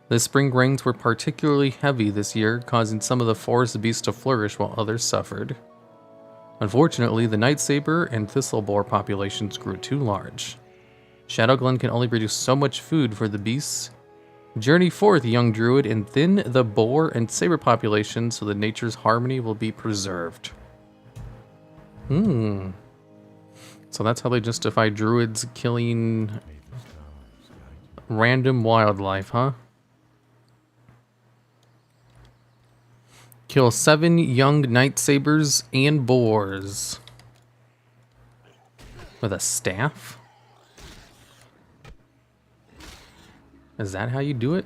The spring rains were particularly heavy this year, causing some of the forest beasts to flourish while others suffered. Unfortunately, the night saber and thistleboar populations grew too large. Shadowglen can only produce so much food for the beasts. Journey forth, young druid, and thin the boar and saber population so that nature's harmony will be preserved. So that's how they justify druids killing random wildlife, huh? Kill 7 young night sabers and boars. With a staff? Is that how you do it?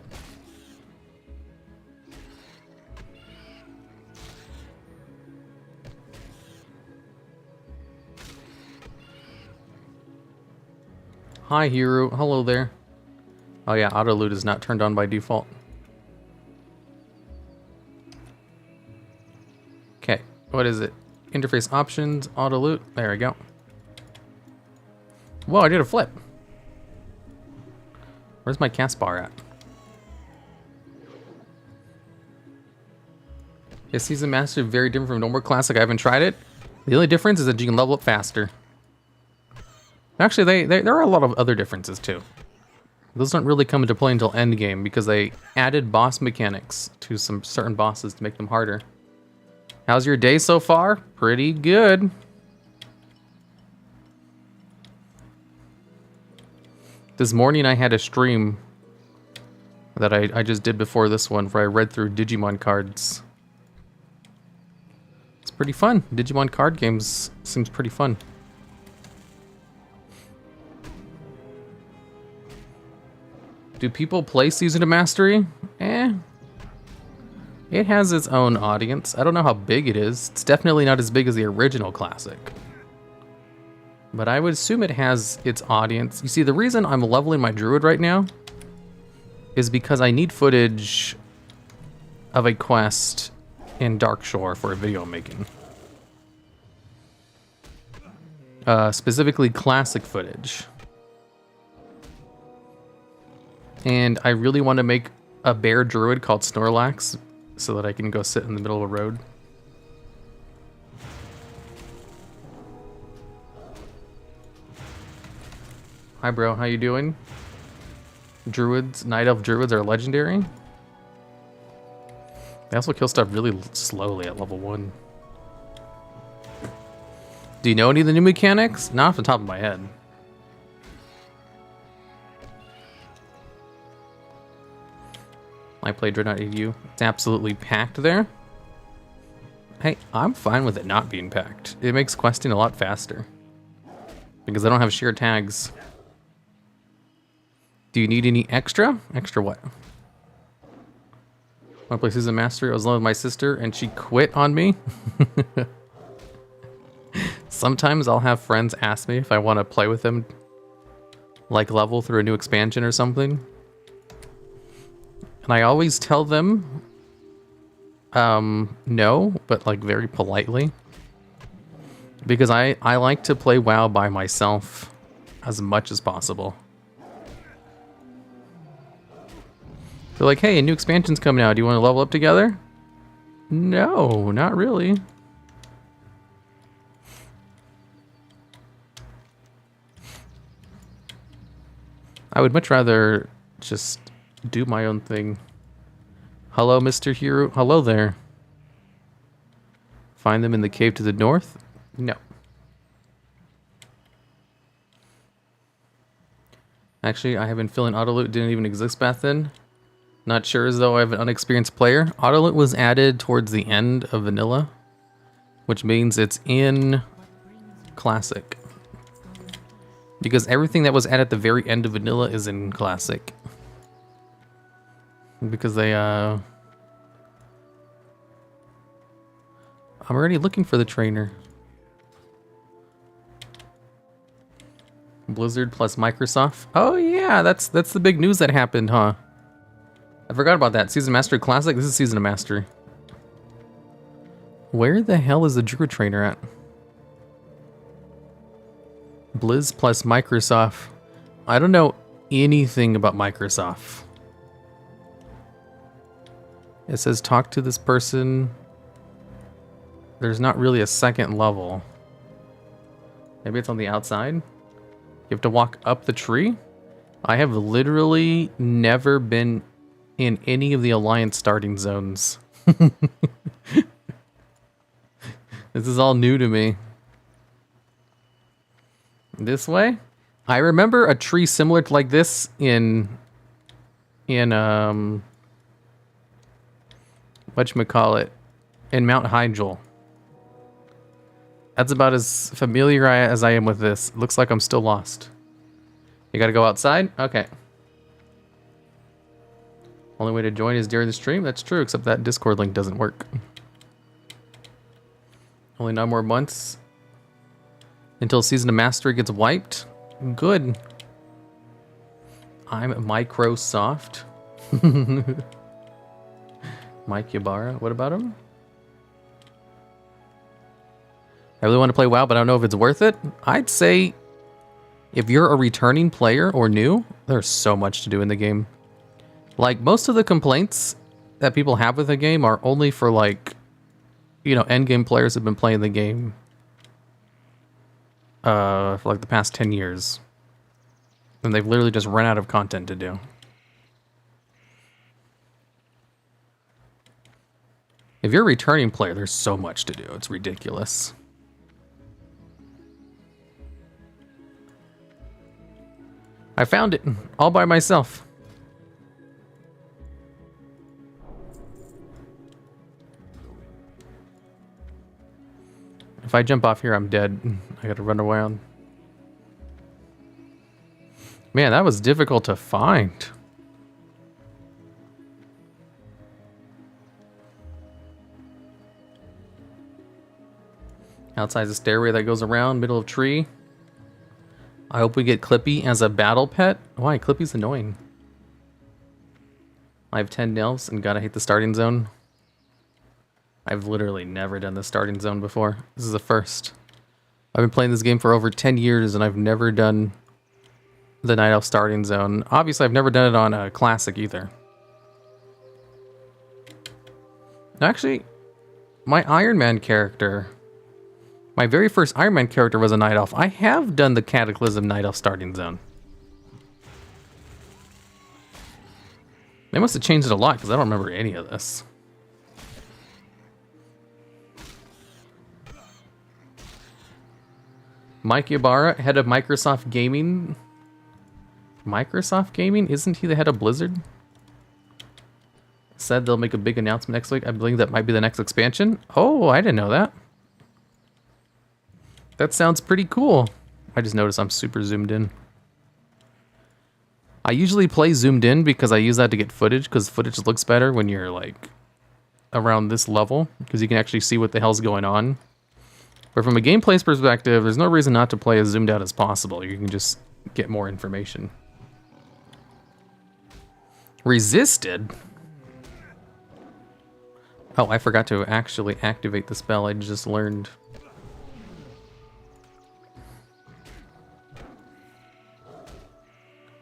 Hi, Hero. Hello there. Oh yeah, auto loot is not turned on by default. Okay, what is it? Interface options, auto loot. There we go. Whoa, I did a flip. Where's my cast bar at? Is Season Master very different from normal classic? I haven't tried it. The only difference is that you can level up faster. Actually, there are a lot of other differences too. Those don't really come into play until endgame because they added boss mechanics to some certain bosses to make them harder. How's your day so far? Pretty good. This morning I had a stream that I just did before this one where I read through Digimon cards. It's pretty fun. Digimon card games seems pretty fun. Do people play Season of Mastery? It has its own audience. I don't know how big it is. It's definitely not as big as the original classic. But I would assume it has its audience. You see, the reason I'm leveling my druid right now is because I need footage of a quest in Darkshore for a video I'm making. Specifically classic footage. And I really want to make a bear druid called Snorlax so that I can go sit in the middle of a road. Hi bro, how you doing? Druids, Night Elf Druids are legendary. They also kill stuff really slowly at level 1. Do you know any of the new mechanics? Not off the top of my head. I played Dread.edu. It's absolutely packed there. Hey, I'm fine with it not being packed. It makes questing a lot faster. Because I don't have shared tags. Do you need any extra? Extra what? Want to play Season Master? I was alone with my sister and she quit on me. Sometimes I'll have friends ask me if I want to play with them, like level through a new expansion or something. And I always tell them, no, but like very politely. Because I like to play WoW by myself as much as possible. They're like, hey, a new expansion's coming out. Do you want to level up together? No, not really. I would much rather just do my own thing. Hello, Mr. Hero. Hello there. Find them in the cave to the north? No. Actually, I have been feeling autoloot didn't even exist back then. Not sure as though I have an unexperienced player. Autoloot was added towards the end of vanilla, which means it's in classic. Because everything that was added at the very end of vanilla is in classic. Because they, I'm already looking for the trainer. Blizzard plus Microsoft. Oh yeah, that's the big news that happened, huh? I forgot about that. Season Mastery Classic? This is Season of Mastery. Where the hell is the Druid trainer at? Blizz plus Microsoft. I don't know anything about Microsoft. It says talk to this person. There's not really a second level. Maybe it's on the outside? You have to walk up the tree? I have literally never been in any of the Alliance starting zones. This is all new to me. This way? I remember a tree similar to like this in whatchamacallit, in Mount Hyjal. That's about as familiar as I am with this. Looks like I'm still lost. You gotta go outside? Okay. Only way to join is during the stream? That's true, except that Discord link doesn't work. Only 9 more months until Season of Mastery gets wiped. Good. I'm Microsoft. Mike Ybarra. What about him? I really want to play WoW, but I don't know if it's worth it. I'd say if you're a returning player or new, there's so much to do in the game. Like, most of the complaints that people have with the game are only for, like, you know, endgame players have been playing the game for, like, the past 10 years. And they've literally just run out of content to do. If you're a returning player, there's so much to do. It's ridiculous. I found it all by myself. If I jump off here, I'm dead. I gotta run around. Man, that was difficult to find. Outside's a stairway that goes around, middle of tree. I hope we get Clippy as a battle pet. Why? Clippy's annoying. I have 10 Nelfs and gotta hate the starting zone. I've literally never done the starting zone before. This is the first. I've been playing this game for over 10 years and I've never done the Night Elf starting zone. Obviously, I've never done it on a classic either. Actually, my Iron Man character, my very first Iron Man character was a Night Elf. I have done the Cataclysm Night Elf starting zone. They must have changed it a lot because I don't remember any of this. Mike Ybarra, head of Microsoft Gaming. Microsoft Gaming? Isn't he the head of Blizzard? Said they'll make a big announcement next week. I believe that might be the next expansion. Oh, I didn't know that. That sounds pretty cool. I just noticed I'm super zoomed in. I usually play zoomed in because I use that to get footage, because footage looks better when you're like around this level, because you can actually see what the hell's going on. But from a gameplay perspective, there's no reason not to play as zoomed out as possible. You can just get more information. Resisted? Oh, I forgot to actually activate the spell I just learned.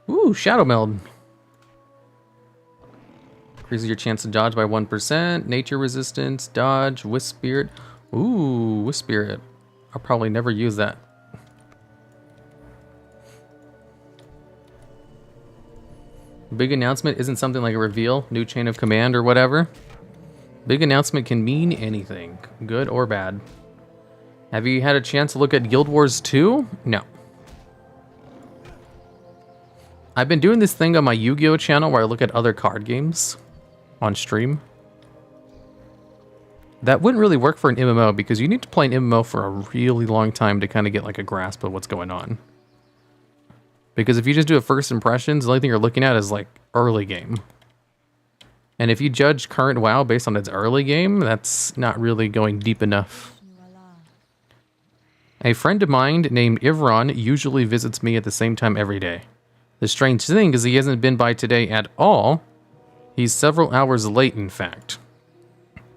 Ooh, Shadow Meld. Increases your chance to dodge by 1%. Nature resistance, dodge, Wisp Spirit. Ooh, Wisp Spirit. I'll probably never use that. Big announcement isn't something like a reveal, new chain of command or whatever. Big announcement can mean anything, good or bad. Have you had a chance to look at Guild Wars 2? No. I've been doing this thing on my Yu-Gi-Oh channel where I look at other card games on stream. That wouldn't really work for an MMO because you need to play an MMO for a really long time to kind of get like a grasp of what's going on. Because if you just do a first impressions, the only thing you're looking at is like early game. And if you judge current WoW based on its early game, that's not really going deep enough. A friend of mine named Ivron usually visits me at the same time every day. The strange thing is he hasn't been by today at all. He's several hours late, in fact.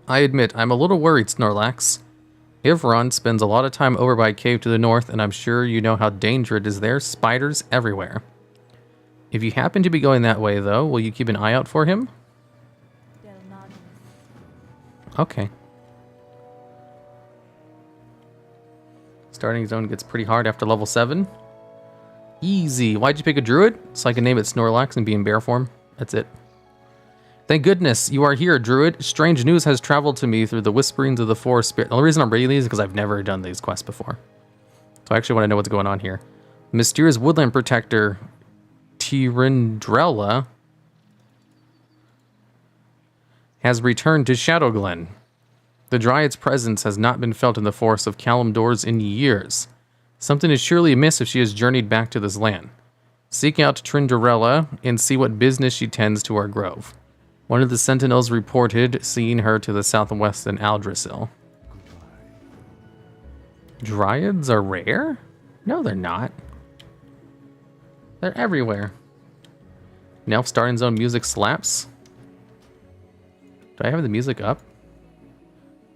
I admit, I'm a little worried, Snorlax. Ivron spends a lot of time over by a cave to the north, and I'm sure you know how dangerous it is there. Spiders everywhere. If you happen to be going that way, though, will you keep an eye out for him? Okay. Starting zone gets pretty hard after level 7. Easy. Why'd you pick a druid? So I can name it Snorlax and be in bear form. That's it. Thank goodness you are here, druid. Strange news has traveled to me through the whisperings of the forest spirit. The only reason I'm reading these is because I've never done these quests before. So I actually want to know what's going on here. Mysterious woodland protector Tyrandrella has returned to Shadowglen. The Dryad's presence has not been felt in the forests of Kalimdor's in years. Something is surely amiss if she has journeyed back to this land. Seek out Tyrandrella and see what business she tends to our grove. One of the sentinels reported seeing her to the southwest in Aldrassil. Dryads are rare? No, they're not. They're everywhere. Nelf starting zone music slaps. Do I have the music up?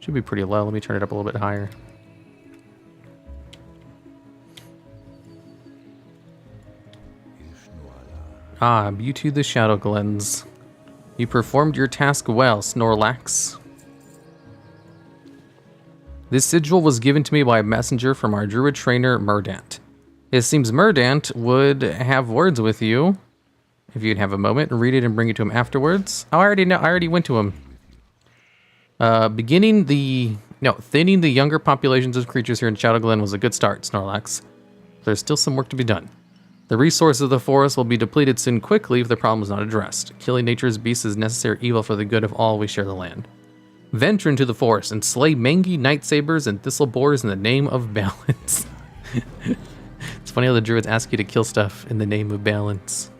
Should be pretty low. Let me turn it up a little bit higher. Ah, Beauty the Shadowglens. You performed your task well, Snorlax. This sigil was given to me by a messenger from our druid trainer, Murdant. It seems Murdant would have words with you, if you'd have a moment, and read it and bring it to him afterwards. Oh, I already know. I already went to him. Thinning the younger populations of creatures here in Shadowglen was a good start, Snorlax. There's still some work to be done. The resources of the forest will be depleted soon quickly if the problem is not addressed. Killing nature's beasts is necessary evil for the good of all we share the land. Venture into the forest and slay mangy nightsabers and thistlebores in the name of balance. It's funny how the druids ask you to kill stuff in the name of balance.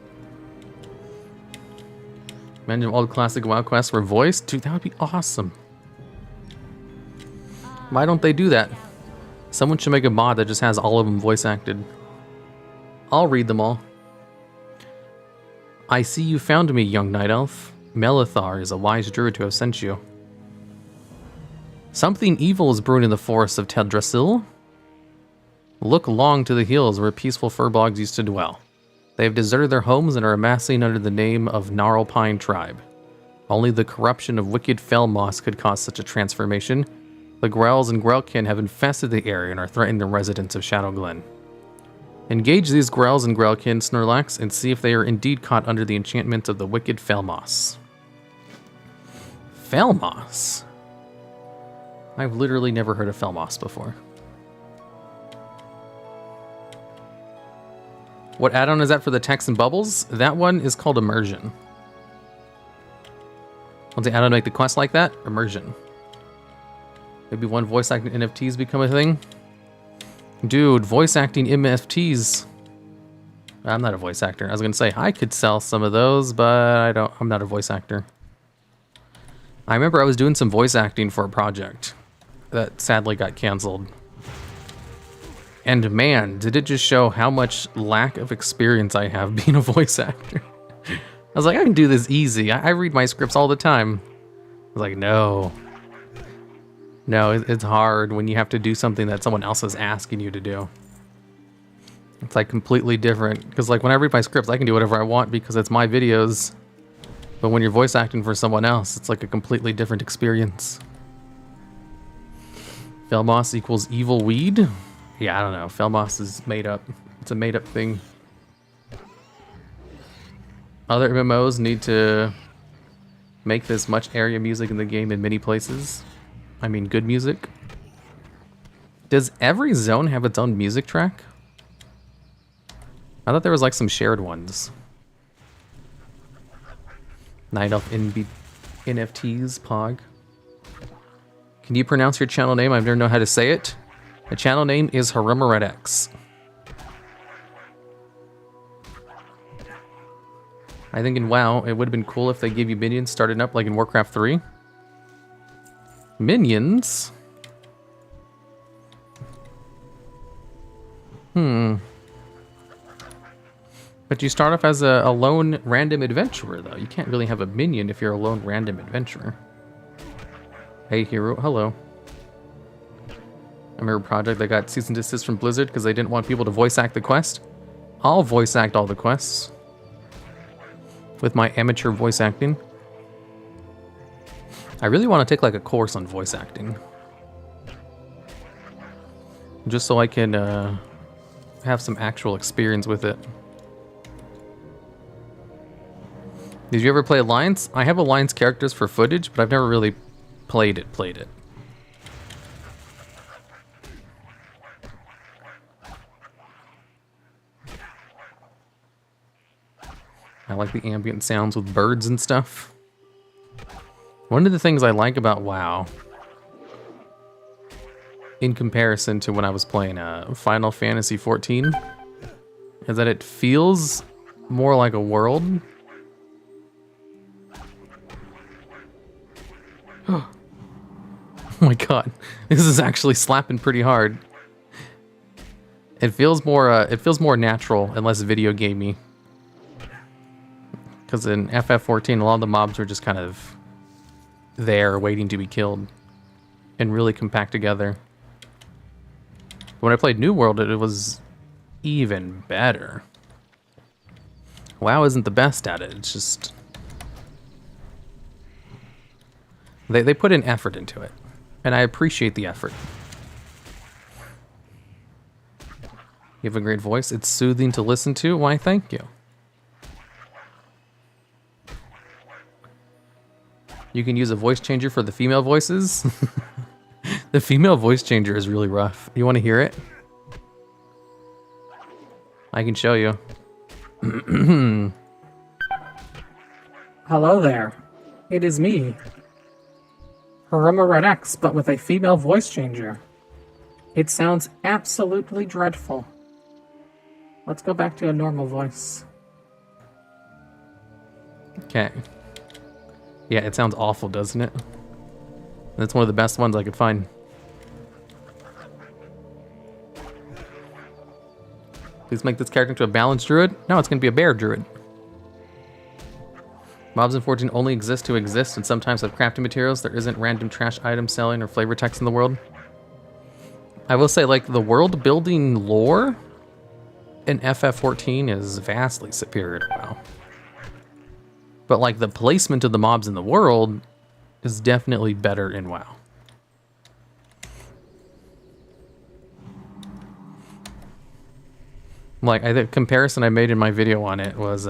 Imagine if all the classic WoW quests were voiced. Dude, that would be awesome. Why don't they do that? Someone should make a mod that just has all of them voice acted. I'll read them all. I see you found me, young night elf. Melithar is a wise druid to have sent you. Something evil is brewing in the forests of Teldrassil. Look long to the hills where peaceful furbolgs used to dwell. They have deserted their homes and are amassing under the name of Gnarlpine Tribe. Only the corruption of wicked fell moss could cause such a transformation. The Growls and Grelkin have infested the area and are threatening the residents of Shadowglen. Engage these Growls and Grelkin, Snorlax, and see if they are indeed caught under the enchantment of the wicked Felmoss. Felmoss? I've literally never heard of Felmoss before. What add-on is that for the text and bubbles? That one is called Immersion. Once the add-on make the quest like that, Immersion. Maybe one voice acting NFTs become a thing? Dude, voice acting NFTs. I'm not a voice actor. I was gonna say I could sell some of those, but I'm not a voice actor. I remember I was doing some voice acting for a project that sadly got canceled. And man, did it just show how much lack of experience I have being a voice actor. I was like, I can do this easy. I read my scripts all the time. I was like, no. No, it's hard when you have to do something that someone else is asking you to do. It's like completely different. Because like when I read my scripts, I can do whatever I want because it's my videos. But when you're voice acting for someone else, it's like a completely different experience. Felmoss equals evil weed? Yeah, I don't know. Felmoss is made up. It's a made up thing. Other MMOs need to make this much area music in the game in many places. I mean, good music. Does every zone have its own music track? I thought there was like some shared ones. Night Elf NFTs, Pog. Can you pronounce your channel name? I've never known how to say it. The channel name is hirumaredx. I think in WoW, it would have been cool if they gave you minions starting up like in Warcraft 3. Minions? But you start off as a lone random adventurer, though. You can't really have a minion if you're a lone random adventurer. Hey, hero. Hello. I remember a project that got cease and desist from Blizzard because they didn't want people to voice act the quest. I'll voice act all the quests. With my amateur voice acting. I really want to take like a course on voice acting. Just so I can have some actual experience with it. Did you ever play Alliance? I have Alliance characters for footage, but I've never really played it. I like the ambient sounds with birds and stuff. One of the things I like about WoW, in comparison to when I was playing Final Fantasy XIV, is that it feels more like a world. Oh my god, this is actually slapping pretty hard. It feels more natural and less video gamey. Because in FF14, a lot of the mobs are just kind of there waiting to be killed and really compact together. When I played New World, it was even better. WoW isn't the best at it. It's just they put in effort into it, and I appreciate the effort. You have a great voice. It's soothing to listen to. Why, thank you. You can use a voice changer for the female voices. The female voice changer is really rough. You want to hear it? I can show you. Hello there. It is me, hirumaredx, but with a female voice changer. It sounds absolutely dreadful. Let's go back to a normal voice. Okay. Yeah, it sounds awful, doesn't it? That's one of the best ones I could find. Please make this character into a balanced druid. No, it's going to be a bear druid. Mobs in 14 only exist to exist and sometimes have crafting materials. There isn't random trash item selling or flavor text in the world. I will say, like, the world building lore in FF14 is vastly superior to WoW. But, like, the placement of the mobs in the world is definitely better in WoW. Like, the comparison I made in my video on it was,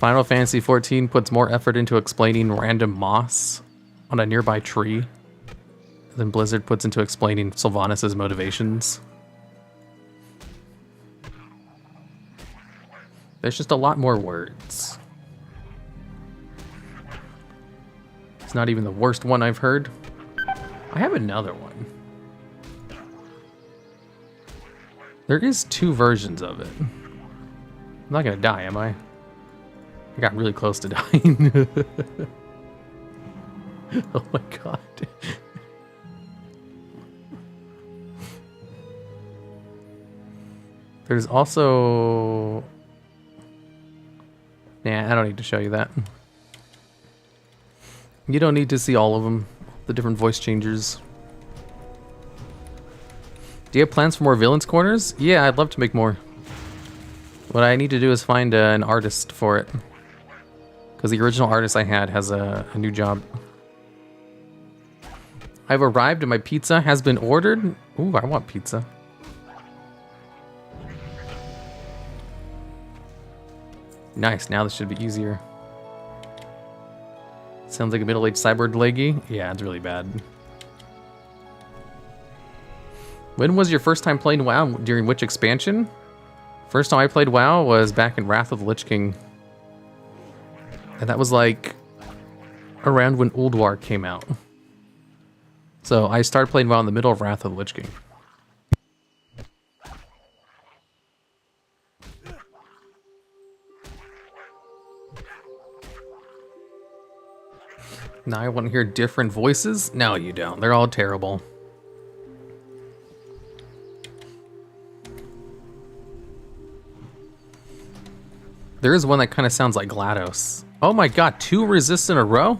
Final Fantasy XIV puts more effort into explaining random moss on a nearby tree than Blizzard puts into explaining Sylvanas' motivations. There's just a lot more words. It's not even the worst one I've heard. I have another one. There is 2 versions of it. I'm not gonna die, am I? I got really close to dying. Oh my god. There's also... Nah, I don't need to show you that. You don't need to see all of them, the different voice changers. Do you have plans for more villains corners? Yeah, I'd love to make more. What I need to do is find an artist for it. Because the original artist I had has a new job. I've arrived and my pizza has been ordered. Ooh, I want pizza. Nice, now this should be easier. Sounds like a middle-aged cyborg leggy. Yeah, it's really bad. When was your first time playing WoW? During which expansion? First time I played WoW was back in Wrath of the Lich King. And that was like around when Ulduar came out. So I started playing WoW in the middle of Wrath of the Lich King. Now I want to hear different voices? No, you don't. They're all terrible. There is one that kind of sounds like GLaDOS. Oh my god, 2 resists in a row?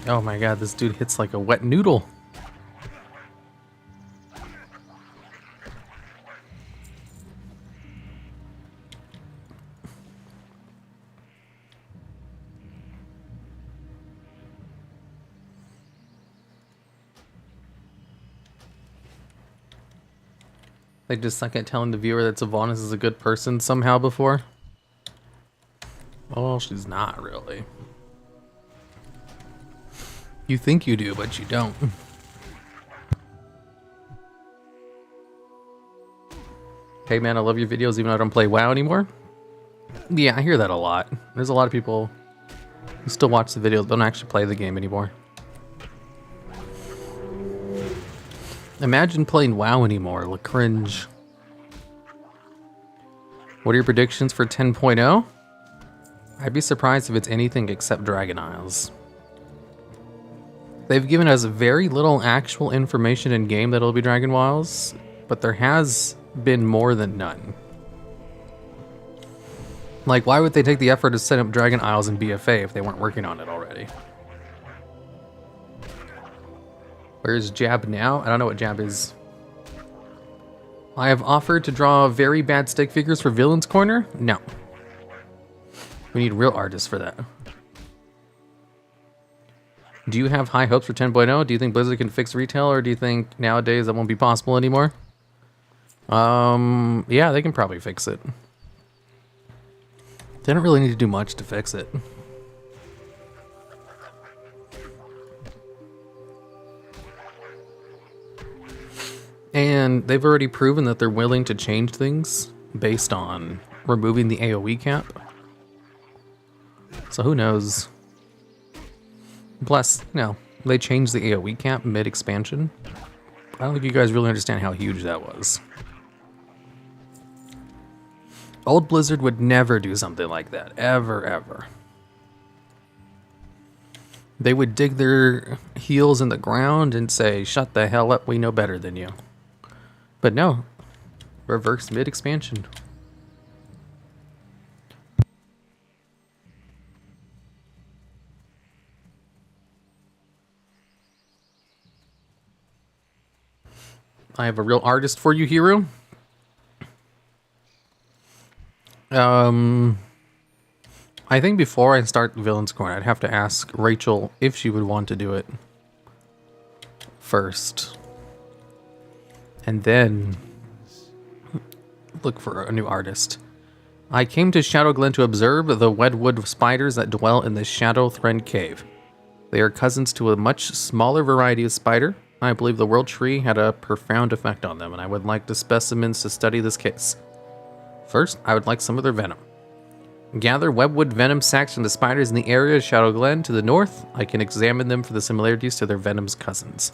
Oh my god, this dude hits like a wet noodle. They just suck at telling the viewer that Sylvanas is a good person somehow before. Well, she's not really. You think you do, but you don't. Hey man, I love your videos even though I don't play WoW anymore. Yeah, I hear that a lot. There's a lot of people who still watch the videos, don't actually play the game anymore. Imagine playing WoW anymore, like cringe. What are your predictions for 10.0? I'd be surprised if it's anything except Dragon Isles. They've given us very little actual information in game that it'll be Dragon Isles, but there has been more than none. Like, why would they take the effort to set up Dragon Isles in BFA if they weren't working on it already? Where's Jab now? I don't know what Jab is. I have offered to draw very bad stick figures for Villain's Corner? No. We need real artists for that. Do you have high hopes for 10.0? Do you think Blizzard can fix retail, or do you think nowadays that won't be possible anymore? Yeah, they can probably fix it. They don't really need to do much to fix it. And they've already proven that they're willing to change things based on removing the AoE cap. So who knows? Plus, you know, they changed the AoE cap mid-expansion. I don't think you guys really understand how huge that was. Old Blizzard would never do something like that. Ever, ever. They would dig their heels in the ground and say, shut the hell up, we know better than you. But no. Reverse mid-expansion. I have a real artist for you, Hiru. I think before I start Villain's Corner, I'd have to ask Rachel if she would want to do it first. And then look for a new artist. I came to Shadow Glen to observe the wedwood spiders that dwell in the Shadow Thread Cave. They are cousins to a much smaller variety of spider. I believe the World Tree had a profound effect on them, and I would like the specimens to study this case. First, I would like some of their venom. Gather webwood venom sacs from the spiders in the area of Shadow Glen to the north. I can examine them for the similarities to their venom's cousins.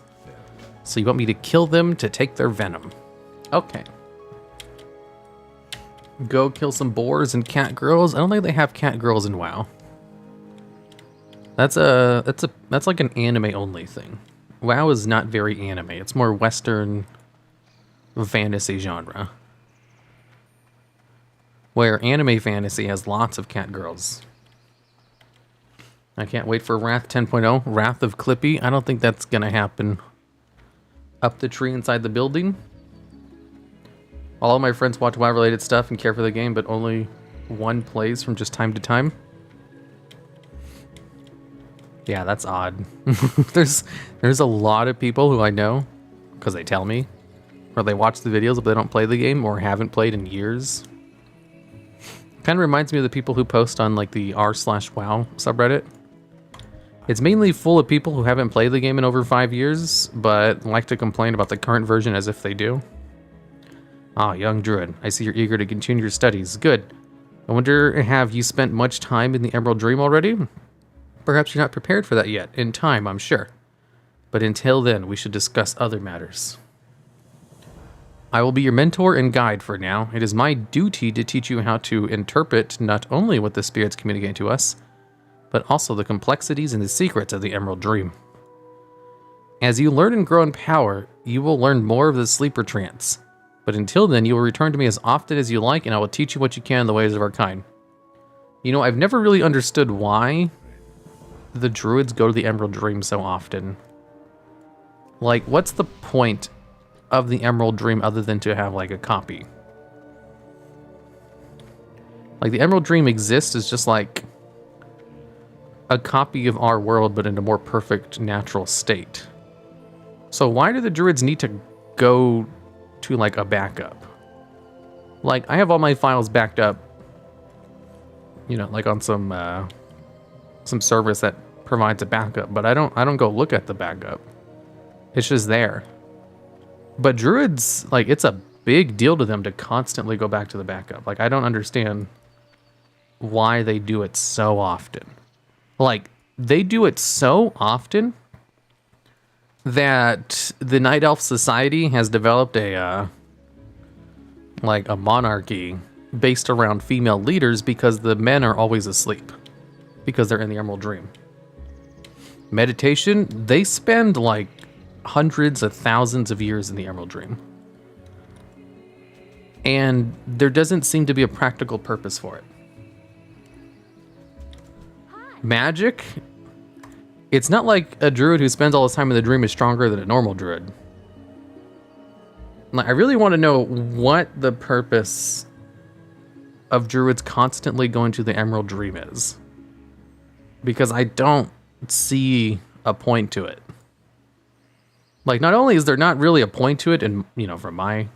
So you want me to kill them to take their venom? Okay. Go kill some boars and cat girls. I don't think they have cat girls in WoW. That's like an anime only thing. WoW is not very anime. It's more Western fantasy genre. Where anime fantasy has lots of cat girls. I can't wait for Wrath 10.0. Wrath of Clippy. I don't think that's gonna happen. Up the tree inside the building. All of my friends watch WoW related stuff and care for the game, but only one plays from just time to time. Yeah, that's odd. There's a lot of people who I know, because they tell me, or they watch the videos but they don't play the game or haven't played in years. Kind of reminds me of the people who post on like the r/WoW subreddit. It's mainly full of people who haven't played the game in over 5 years, but like to complain about the current version as if they do. Ah, young Druid, I see you're eager to continue your studies. Good. I wonder, have you spent much time in the Emerald Dream already? Perhaps you're not prepared for that yet. In time, I'm sure. But until then, we should discuss other matters. I will be your mentor and guide for now. It is my duty to teach you how to interpret not only what the spirits communicate to us, but also the complexities and the secrets of the Emerald Dream. As you learn and grow in power, you will learn more of the sleeper trance. But until then, you will return to me as often as you like, and I will teach you what you can in the ways of our kind. You know, I've never really understood why the druids go to the Emerald Dream so often. Like, what's the point of the Emerald Dream other than to have, like, a copy? Like, the Emerald Dream exists as just, like, a copy of our world, but in a more perfect, natural state. So why do the druids need to go to like a backup. Like I have all my files backed up, you know, like on some service that provides a backup, but I don't go look at the backup. It's just there. But Druids, like, it's a big deal to them to constantly go back to the backup. Like, I don't understand why they do it so often. Like, they do it so often that the Night Elf Society has developed a monarchy based around female leaders because the men are always asleep because they're in the Emerald Dream. Meditation, they spend like hundreds of thousands of years in the Emerald Dream. And there doesn't seem to be a practical purpose for it. Magic, it's not like a druid who spends all his time in the dream is stronger than a normal druid. Like, I really want to know what the purpose of druids constantly going to the Emerald Dream is. Because I don't see a point to it. Like, not only is there not really a point to it, and you know, from my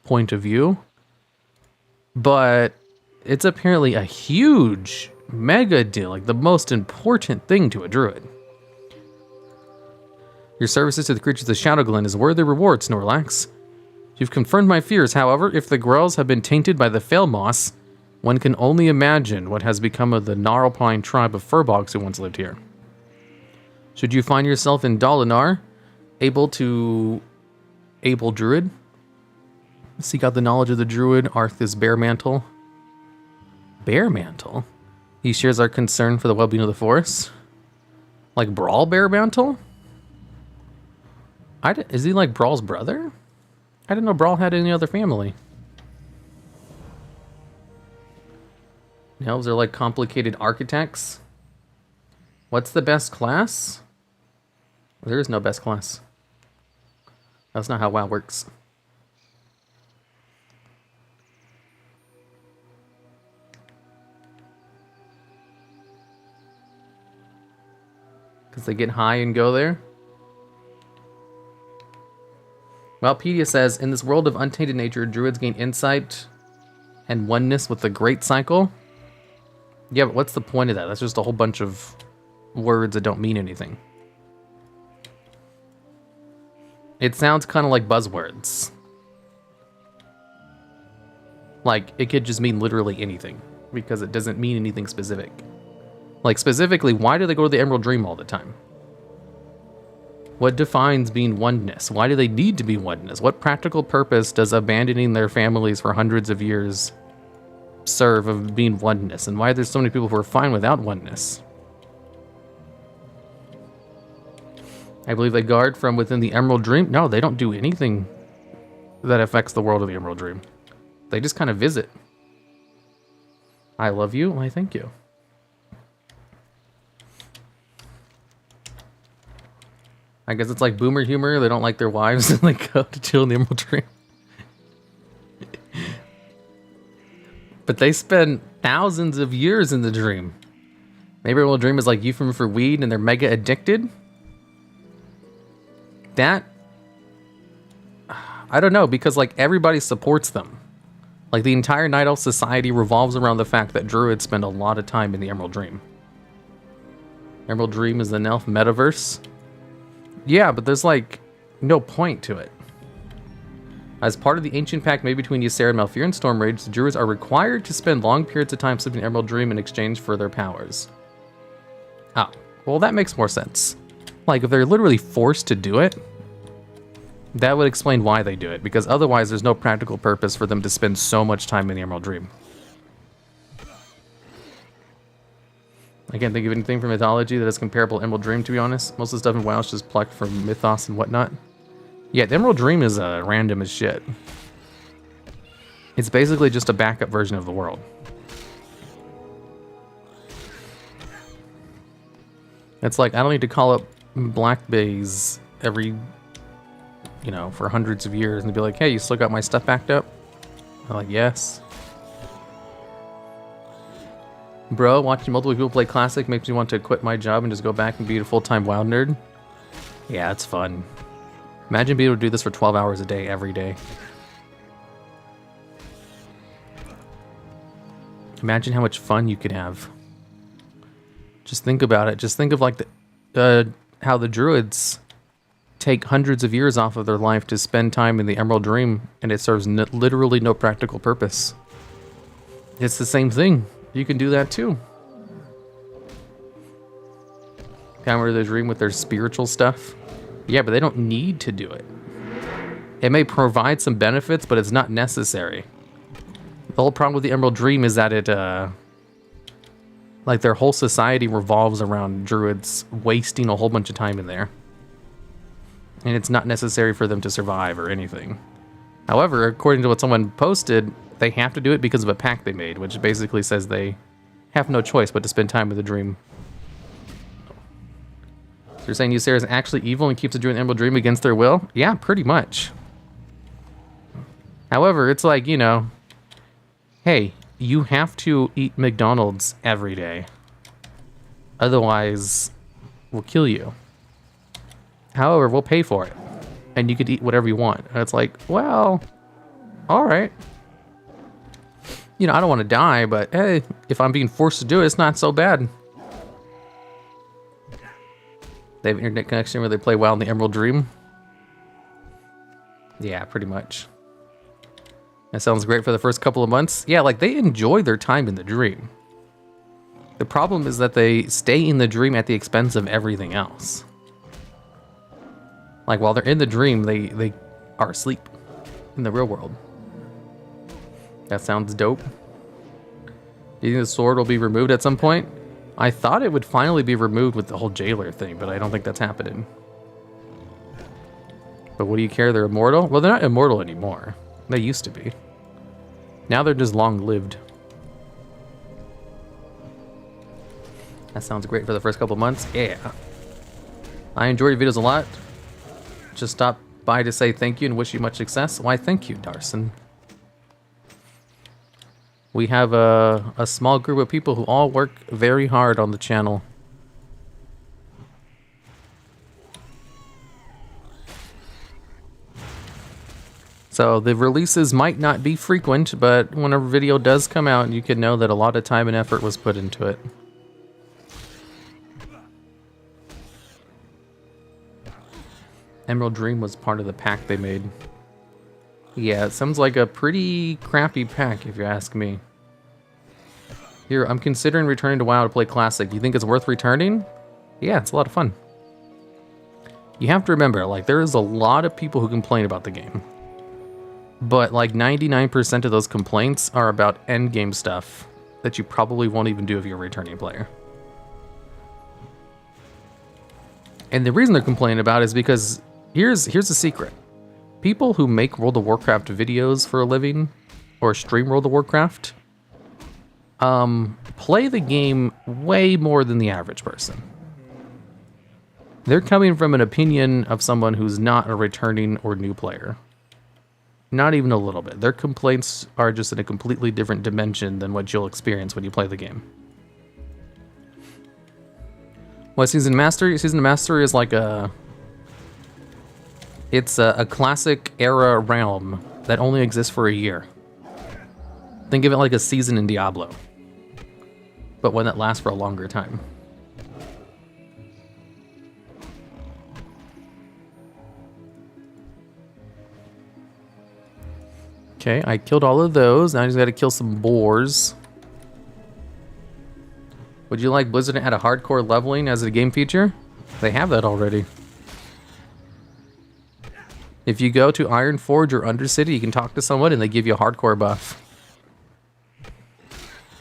point of view, but it's apparently a huge mega deal, like the most important thing to a druid. Your services to the creatures of the Shadowglen is worthy reward, Snorlax. You've confirmed my fears. However, if the Grells have been tainted by the Failmoss, one can only imagine what has become of the Gnarlpine tribe of Furbogs who once lived here. Should you find yourself in Dalinar, able druid, seek out the knowledge of the druid Arthas Bearmantle. Bearmantle? He shares our concern for the well-being of the forest. Like Brawl Bearmantle? Is he like Brawl's brother? I didn't know Brawl had any other family. Elves are like complicated architects. What's the best class? There is no best class. That's not how WoW works. Because they get high and go there? Wowpedia says, in this world of untainted nature, druids gain insight and oneness with the Great Cycle. Yeah, but what's the point of that? That's just a whole bunch of words that don't mean anything. It sounds kind of like buzzwords. Like, it could just mean literally anything, because it doesn't mean anything specific. Like, specifically, why do they go to the Emerald Dream all the time? What defines being oneness? Why do they need to be oneness? What practical purpose does abandoning their families for hundreds of years serve of being oneness? And why are there so many people who are fine without oneness? I believe they guard from within the Emerald Dream. No, they don't do anything that affects the world of the Emerald Dream. They just kind of visit. I love you. Why, thank you. I guess it's like boomer humor. They don't like their wives and they go to chill in the Emerald Dream. But they spend thousands of years in the dream. Maybe Emerald Dream is like euphemism for weed and they're mega addicted. That, I don't know, because like everybody supports them. Like the entire Night Elf Society revolves around the fact that druids spend a lot of time in the Emerald Dream. Emerald Dream is the Nelf metaverse. Yeah, but there's like no point to it. As part of the ancient pact made between Ysera and Malfear and Stormrage, the druids are required to spend long periods of time sleeping in Emerald Dream in exchange for their powers. Ah, well that makes more sense. Like if they're literally forced to do it, that would explain why they do it, because otherwise there's no practical purpose for them to spend so much time in the Emerald Dream. I can't think of anything from mythology that is comparable to Emerald Dream, to be honest. Most of the stuff in WoW is just plucked from mythos and whatnot. Yeah, the Emerald Dream is random as shit. It's basically just a backup version of the world. It's like, I don't need to call up Black Bays every, you know, for hundreds of years and be like, hey, you still got my stuff backed up? I'm like, yes. Bro, watching multiple people play Classic makes me want to quit my job and just go back and be a full-time WoW nerd. Yeah, it's fun. Imagine being able to do this for 12 hours a day, every day. Imagine how much fun you could have. Just think about it. Just think of like how the Druids take hundreds of years off of their life to spend time in the Emerald Dream, and it serves literally no practical purpose. It's the same thing. You can do that too. Come to the dream with their spiritual stuff. Yeah, but they don't need to do it. It may provide some benefits, but it's not necessary. The whole problem with the Emerald Dream is that it, like their whole society revolves around Druids wasting a whole bunch of time in there. And it's not necessary for them to survive or anything. However, according to what someone posted, they have to do it because of a pact they made, which basically says they have no choice but to spend time with the dream. So you're saying Ysera is actually evil and keeps the Druid Emerald Dream against their will? Yeah, pretty much. However, it's like, you know, hey, you have to eat McDonald's every day. Otherwise, we'll kill you. However, we'll pay for it. And you could eat whatever you want. And it's like, well, all right. You know, I don't want to die, but hey, if I'm being forced to do it, it's not so bad. They have an internet connection where they play WoW in the Emerald Dream. Yeah, pretty much. That sounds great for the first couple of months. Yeah, like they enjoy their time in the dream. The problem is that they stay in the dream at the expense of everything else. Like while they're in the dream, they are asleep in the real world. That sounds dope. Do you think the sword will be removed at some point? I thought it would finally be removed with the whole jailer thing, but I don't think that's happening. But what do you care? They're immortal? Well, they're not immortal anymore. They used to be. Now they're just long-lived. That sounds great for the first couple months. Yeah. I enjoy your videos a lot. Just stop by to say thank you and wish you much success. Why, thank you, Darson. We have a small group of people who all work very hard on the channel. So the releases might not be frequent, but when a video does come out, you can know that a lot of time and effort was put into it. Emerald Dream was part of the pack they made. Yeah, it sounds like a pretty crappy pack, if you ask me. Here, I'm considering returning to WoW to play Classic. You think it's worth returning? Yeah, it's a lot of fun. You have to remember, like, there is a lot of people who complain about the game. But, like, 99% of those complaints are about endgame stuff that you probably won't even do if you're a returning player. And the reason they're complaining about it is because here's the secret. People who make World of Warcraft videos for a living, or stream World of Warcraft, play the game way more than the average person. They're coming from an opinion of someone who's not a returning or new player. Not even a little bit. Their complaints are just in a completely different dimension than what you'll experience when you play the game. What Season Mastery? Season Mastery is like it's a classic era realm that only exists for a year. Think of it like a season in Diablo, but one that lasts for a longer time. Okay, I killed all of those. Now I just gotta kill some boars. Would you like Blizzard to add a hardcore leveling as a game feature? They have that already. If you go to Ironforge or Undercity, you can talk to someone and they give you a hardcore buff.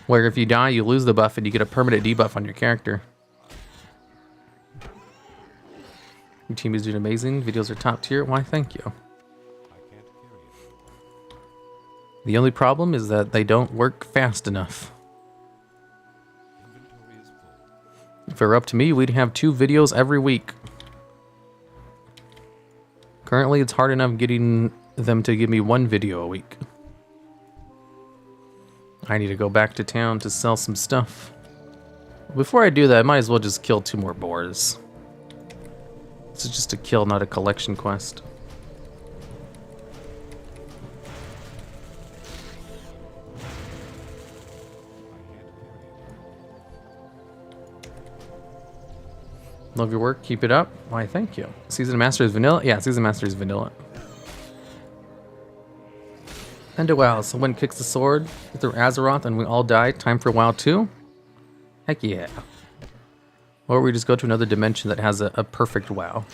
Where if you die, you lose the buff and you get a permanent debuff on your character. Your team is doing amazing. Videos are top tier. Why, thank you. The only problem is that they don't work fast enough. If it were up to me, we'd have 2 videos every week. Currently, it's hard enough getting them to give me 1 video a week. I need to go back to town to sell some stuff. Before I do that, I might as well just kill 2 more boars. This is just a kill, not a collection quest. Love your work. Keep it up. Why, thank you. Season Master is vanilla? Yeah, Season Master is vanilla. End of WoW. Someone kicks the sword through Azeroth and we all die. Time for WoW 2? Heck yeah. Or we just go to another dimension that has a perfect WoW.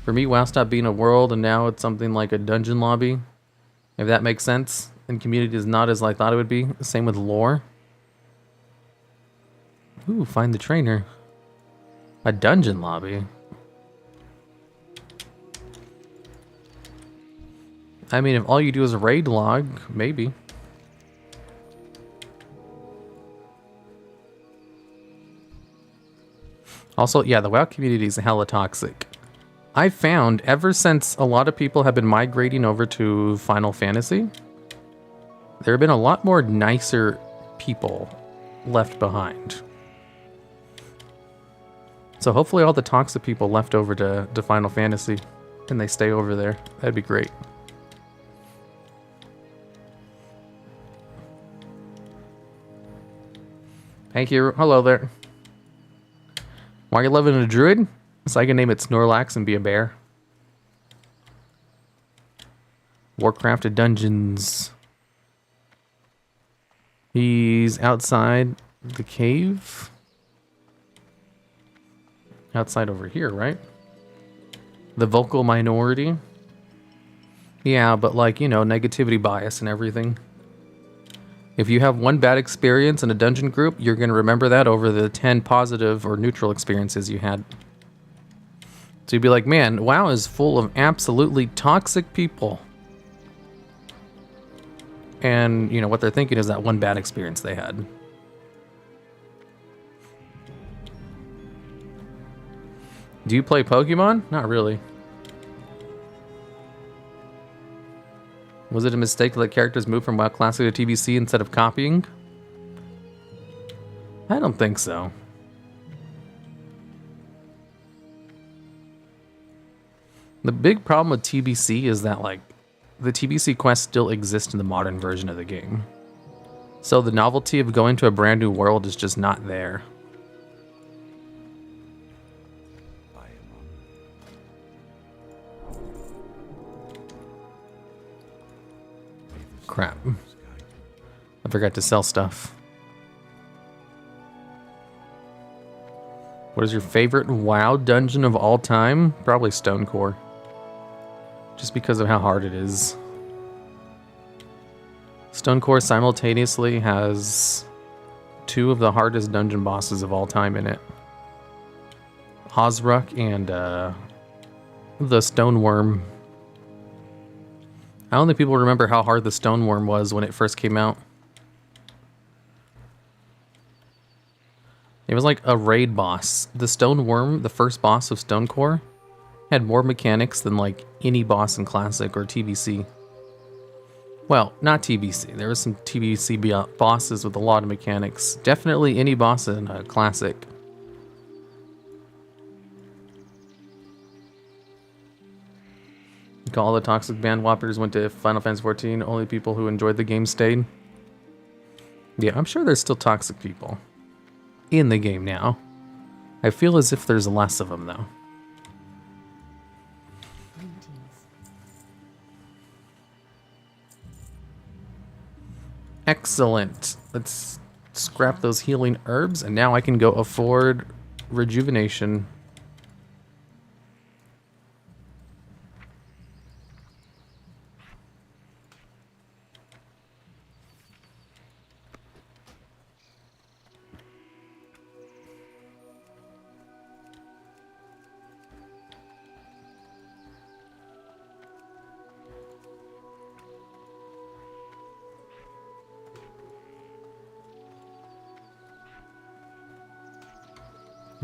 For me, WoW stopped being a world and now it's something like a dungeon lobby. If that makes sense. And community is not as I thought it would be. Same with lore. Ooh, find the trainer. A dungeon lobby. I mean, if all you do is raid log, maybe. Also, yeah, the WoW community is hella toxic. I've found ever since a lot of people have been migrating over to Final Fantasy, there have been a lot more nicer people left behind. So hopefully all the toxic people left over to Final Fantasy and they stay over there. That'd be great. Thank you. Hello there. Why are you living in a druid? So I can name it Snorlax and be a bear. Warcrafted dungeons. He's outside the cave. Outside over here, right? The vocal minority. Yeah, but like, you know, negativity bias and everything. If you have one bad experience in a dungeon group, you're going to remember that over the 10 positive or neutral experiences you had. So you'd be like, man, WoW is full of absolutely toxic people. And, you know, what they're thinking is that one bad experience they had. Do you play Pokemon? Not really. Was it a mistake to let characters move from WoW Classic to TBC instead of copying? I don't think so. The big problem with TBC is that, like, the TBC quests still exist in the modern version of the game. So the novelty of going to a brand new world is just not there. Crap. I forgot to sell stuff. What is your favorite WoW dungeon of all time? Probably Stonecore. Just because of how hard it is. Stonecore simultaneously has 2 of the hardest dungeon bosses of all time in it. Osruk and the Stoneworm. I don't think people remember how hard the Stoneworm was when it first came out. It was like a raid boss. The Stoneworm, the first boss of Stonecore, had more mechanics than like any boss in Classic or TBC. Well, not TBC. There was some TBC bosses with a lot of mechanics. Definitely any boss in Classic. All the toxic bandwappers went to Final Fantasy XIV. Only people who enjoyed the game stayed. Yeah, I'm sure there's still toxic people in the game now. I feel as if there's less of them, though. Excellent. Let's scrap those healing herbs, and now I can go afford rejuvenation.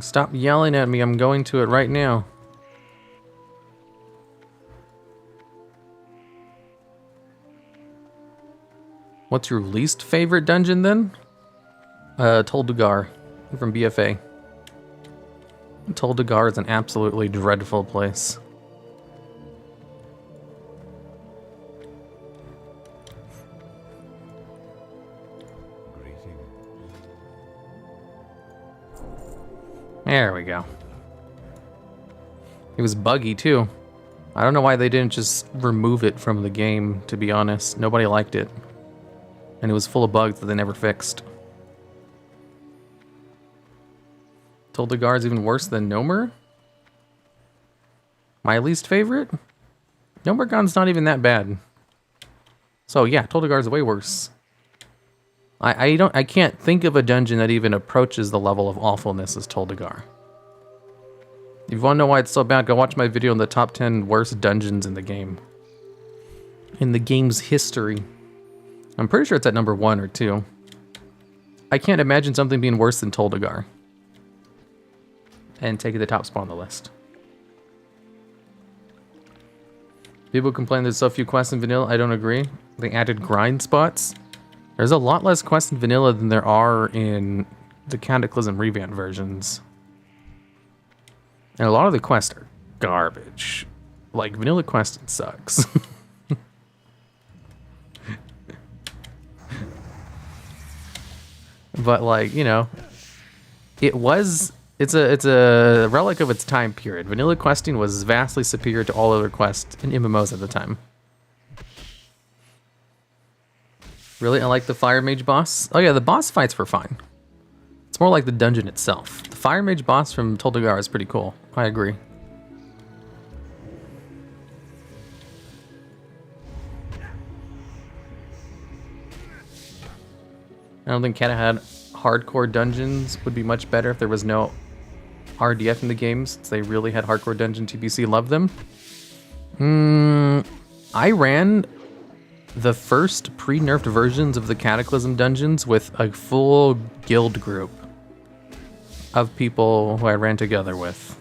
Stop yelling at me, I'm going to it right now. What's your least favorite dungeon then? Toldugar from BFA. Toldugar is an absolutely dreadful place. There we go. It was buggy too. I don't know why they didn't just remove it from the game, to be honest. Nobody liked it. And it was full of bugs that they never fixed. Tuldagar's even worse than Nomer? My least favorite? Nomergon's not even that bad. So yeah, Tuldagar's way worse. I can't think of a dungeon that even approaches the level of awfulness as Tuldagar. If you want to know why it's so bad, go watch my video on the top 10 worst dungeons in the game. In the game's history. I'm pretty sure it's at number 1 or 2. I can't imagine something being worse than Tuldagar. And taking the top spot on the list. People complain there's so few quests in vanilla. I don't agree. They added grind spots. There's a lot less quests in vanilla than there are in the Cataclysm revamp versions. And a lot of the quests are garbage. Like, vanilla questing sucks. But, like, you know, it's a relic of its time period. Vanilla questing was vastly superior to all other quests in MMOs at the time. Really? I like the Fire Mage boss. Oh yeah, the boss fights were fine. It's more like the dungeon itself. The Fire Mage boss from Tuldagar is pretty cool. I agree. I don't think Kata had hardcore dungeons would be much better if there was no RDF in the game, since they really had hardcore dungeon TBC. Love them. I ran the first pre-nerfed versions of the Cataclysm dungeons with a full guild group of people who I ran together with.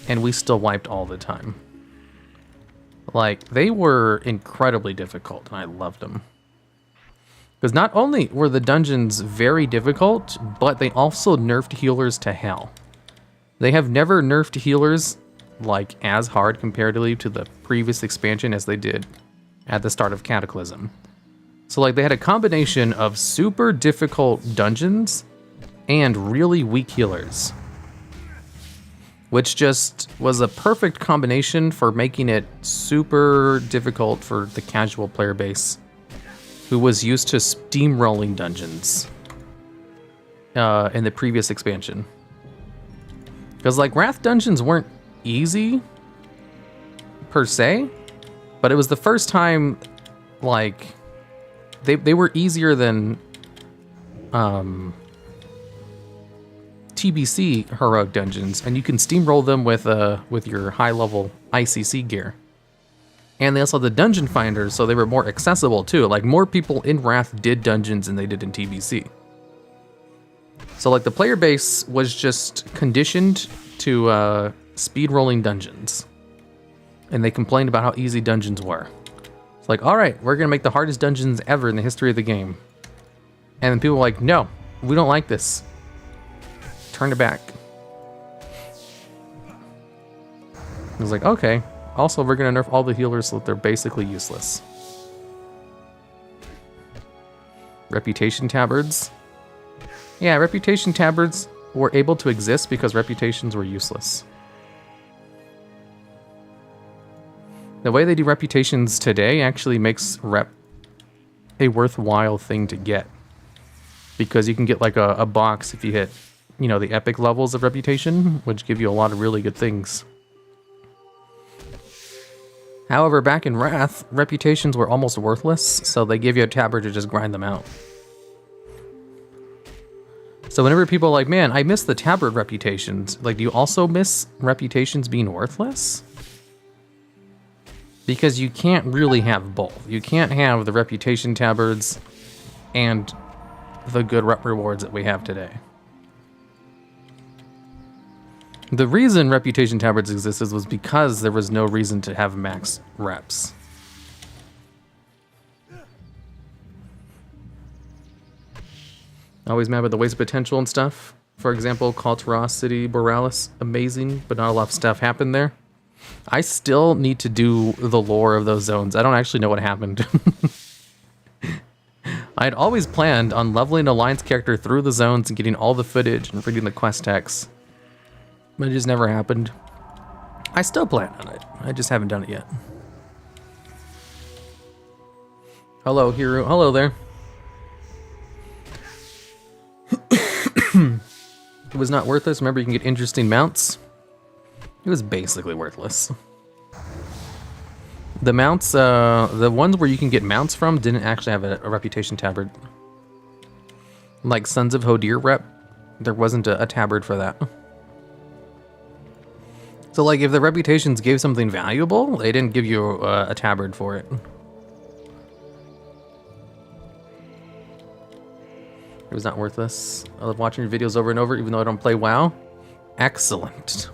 And we still wiped all the time. Like, they were incredibly difficult, and I loved them. Because not only were the dungeons very difficult, but they also nerfed healers to hell. They have never nerfed healers, like, as hard comparatively to the previous expansion as they did at the start of Cataclysm. So, like, they had a combination of super difficult dungeons and really weak healers, which just was a perfect combination for making it super difficult for the casual player base who was used to steamrolling dungeons in the previous expansion. Because, like, Wrath dungeons weren't easy per se, but it was the first time, like, they were easier than TBC heroic dungeons, and you can steamroll them with your high-level ICC gear. And they also had the dungeon finders, so they were more accessible too. Like, more people in Wrath did dungeons than they did in TBC. So, like, the player base was just conditioned to speed-rolling dungeons. And they complained about how easy dungeons were. It's like, all right, we're gonna make the hardest dungeons ever in the history of the game. And then people were like, no, we don't like this. Turn it back. I was like, okay. Also, we're gonna nerf all the healers so that they're basically useless. Reputation tabards. Yeah, reputation tabards were able to exist because reputations were useless. The way they do reputations today actually makes rep a worthwhile thing to get. Because you can get like a box if you hit, you know, the epic levels of reputation, which give you a lot of really good things. However, back in Wrath, reputations were almost worthless, so they give you a tabard to just grind them out. So whenever people are like, man, I miss the tabard reputations, like, do you also miss reputations being worthless? Because you can't really have both. You can't have the reputation tabards and the good rep rewards that we have today. The reason reputation tabards existed was because there was no reason to have max reps. Always mad about the waste of potential and stuff. For example, Call to Raw City, Borealis, amazing, but not a lot of stuff happened there. I still need to do the lore of those zones. I don't actually know what happened. I had always planned on leveling an Alliance character through the zones and getting all the footage and reading the quest text. But it just never happened. I still plan on it. I just haven't done it yet. Hello, Hero. Hello there. It was not worthless. Remember, you can get interesting mounts. It was basically worthless. The mounts, the ones where you can get mounts from didn't actually have a reputation tabard. Like Sons of Hodir rep, there wasn't a tabard for that. So like if the reputations gave something valuable, they didn't give you a tabard for it. It was not worthless. I love watching your videos over and over, even though I don't play WoW. Excellent.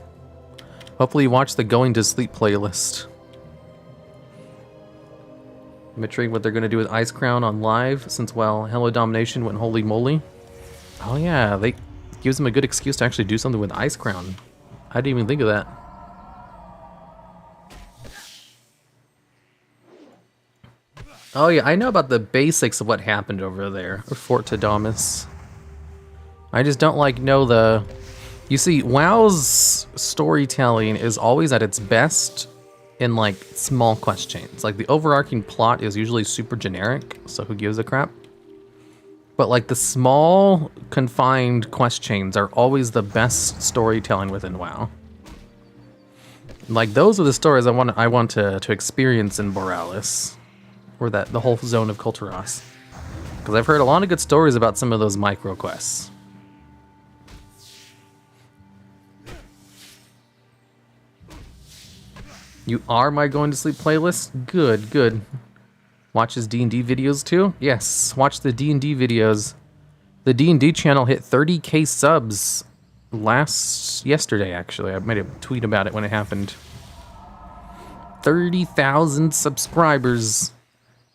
Hopefully you watch the Going to Sleep playlist. I'm intrigued what they're going to do with Ice Crown on live, since, well, Hello Domination went holy moly. Oh yeah, they gives them a good excuse to actually do something with Ice Crown. I didn't even think of that. Oh yeah, I know about the basics of what happened over there, Fort Tadamus. I just don't know the... You see, WoW's storytelling is always at its best in like small quest chains. Like the overarching plot is usually super generic, so who gives a crap? But like the small confined quest chains are always the best storytelling within WoW. Like those are the stories I want to experience in Borealis. Or the whole zone of Kulturas. Because I've heard a lot of good stories about some of those micro quests. You are my Going to Sleep playlist? Good, good. Watches D&D videos too? Yes, watch the D&D videos. The D&D channel hit 30k subs yesterday actually. I made a tweet about it when it happened. 30,000 subscribers.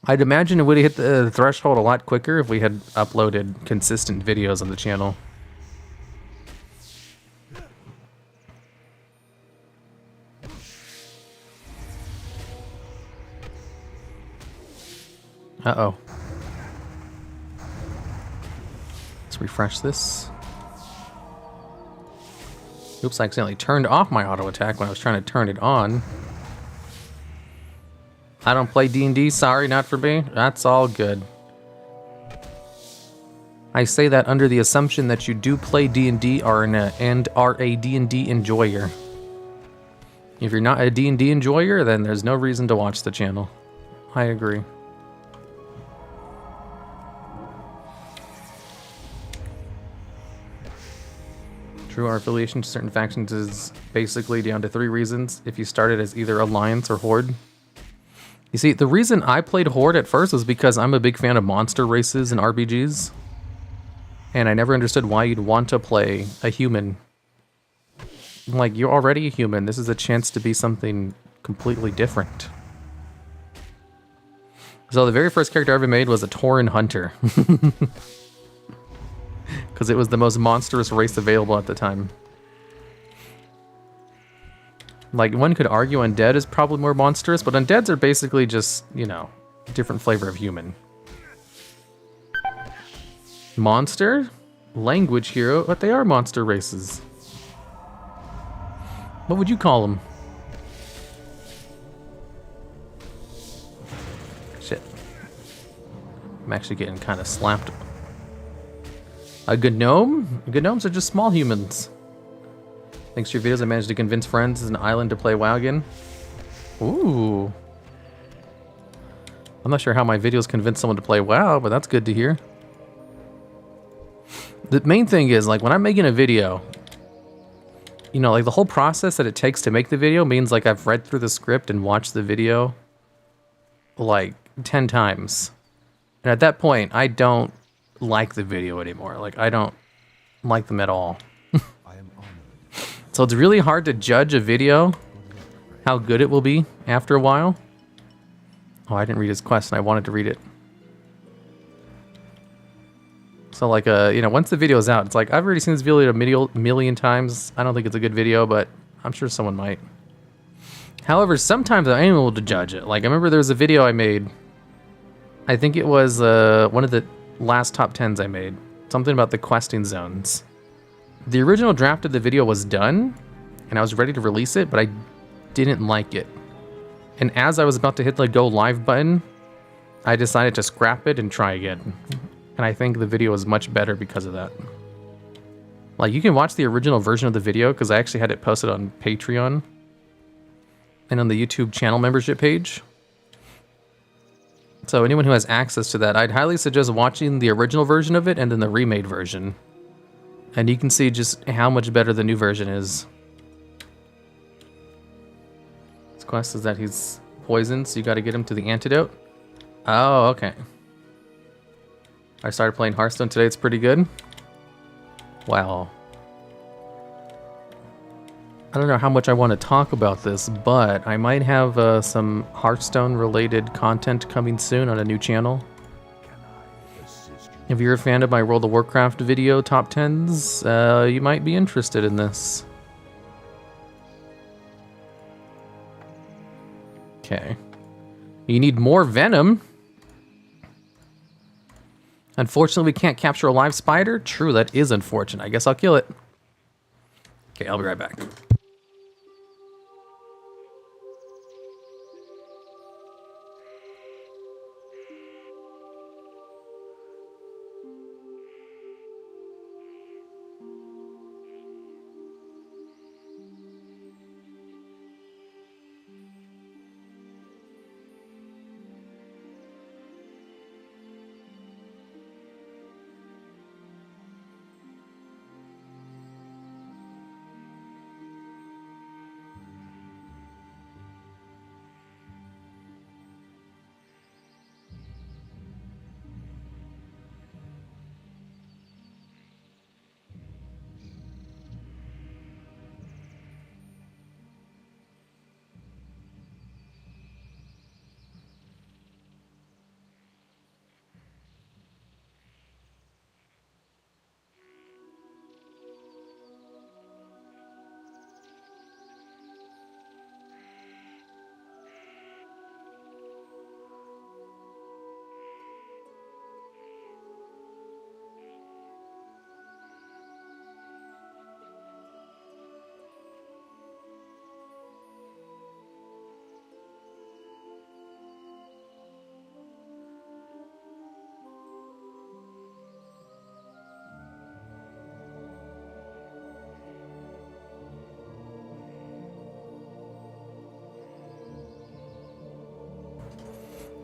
I'd imagine it would have hit the threshold a lot quicker if we had uploaded consistent videos on the channel. Uh-oh. Let's refresh this. Oops, I accidentally turned off my auto attack when I was trying to turn it on. I don't play D&D, sorry, not for me. That's all good. I say that under the assumption that you do play D&D and are a D&D enjoyer. If you're not a D&D enjoyer, then there's no reason to watch the channel. I agree. True, our affiliation to certain factions is basically down to 3 reasons. If you started as either Alliance or Horde. You see, the reason I played Horde at first was because I'm a big fan of monster races and RPGs. And I never understood why you'd want to play a human. Like, you're already a human. This is a chance to be something completely different. So the very first character I ever made was a Tauren Hunter. Because it was the most monstrous race available at the time. Like, one could argue Undead is probably more monstrous, but Undeads are basically just, you know, a different flavor of human. Monster? Language hero? But they are monster races. What would you call them? Shit. I'm actually getting kind of slapped. A gnome? Gnomes are just small humans. Thanks to your videos, I managed to convince friends in an island to play WoW again. Ooh. I'm not sure how my videos convince someone to play WoW, but that's good to hear. The main thing is, like, when I'm making a video, you know, like, the whole process that it takes to make the video means, like, I've read through the script and watched the video, like, 10 times. And at that point, I don't like the video anymore. Like, I don't like them at all. So it's really hard to judge a video, how good it will be after a while. Oh, I didn't read his quest and I wanted to read it. So like, you know, once the video's out, it's like, I've already seen this video a million times. I don't think it's a good video, but I'm sure someone might. However, sometimes I'm able to judge it. Like, I remember there was a video I made. I think it was one of the last top 10s I made. Something about the questing zones. The original draft of the video was done, and I was ready to release it, but I didn't like it. And as I was about to hit the go live button, I decided to scrap it and try again. And I think the video is much better because of that. Like, you can watch the original version of the video because I actually had it posted on Patreon and on the YouTube channel membership page. So anyone who has access to that, I'd highly suggest watching the original version of it and then the remade version. And you can see just how much better the new version is. His quest is that he's poisoned, so you gotta get him to the antidote. Oh, okay. I started playing Hearthstone today, it's pretty good. Wow. I don't know how much I want to talk about this, but I might have some Hearthstone-related content coming soon on a new channel. If you're a fan of my World of Warcraft video top 10s, you might be interested in this. Okay. You need more venom. Unfortunately, we can't capture a live spider. True, that is unfortunate. I guess I'll kill it. Okay, I'll be right back.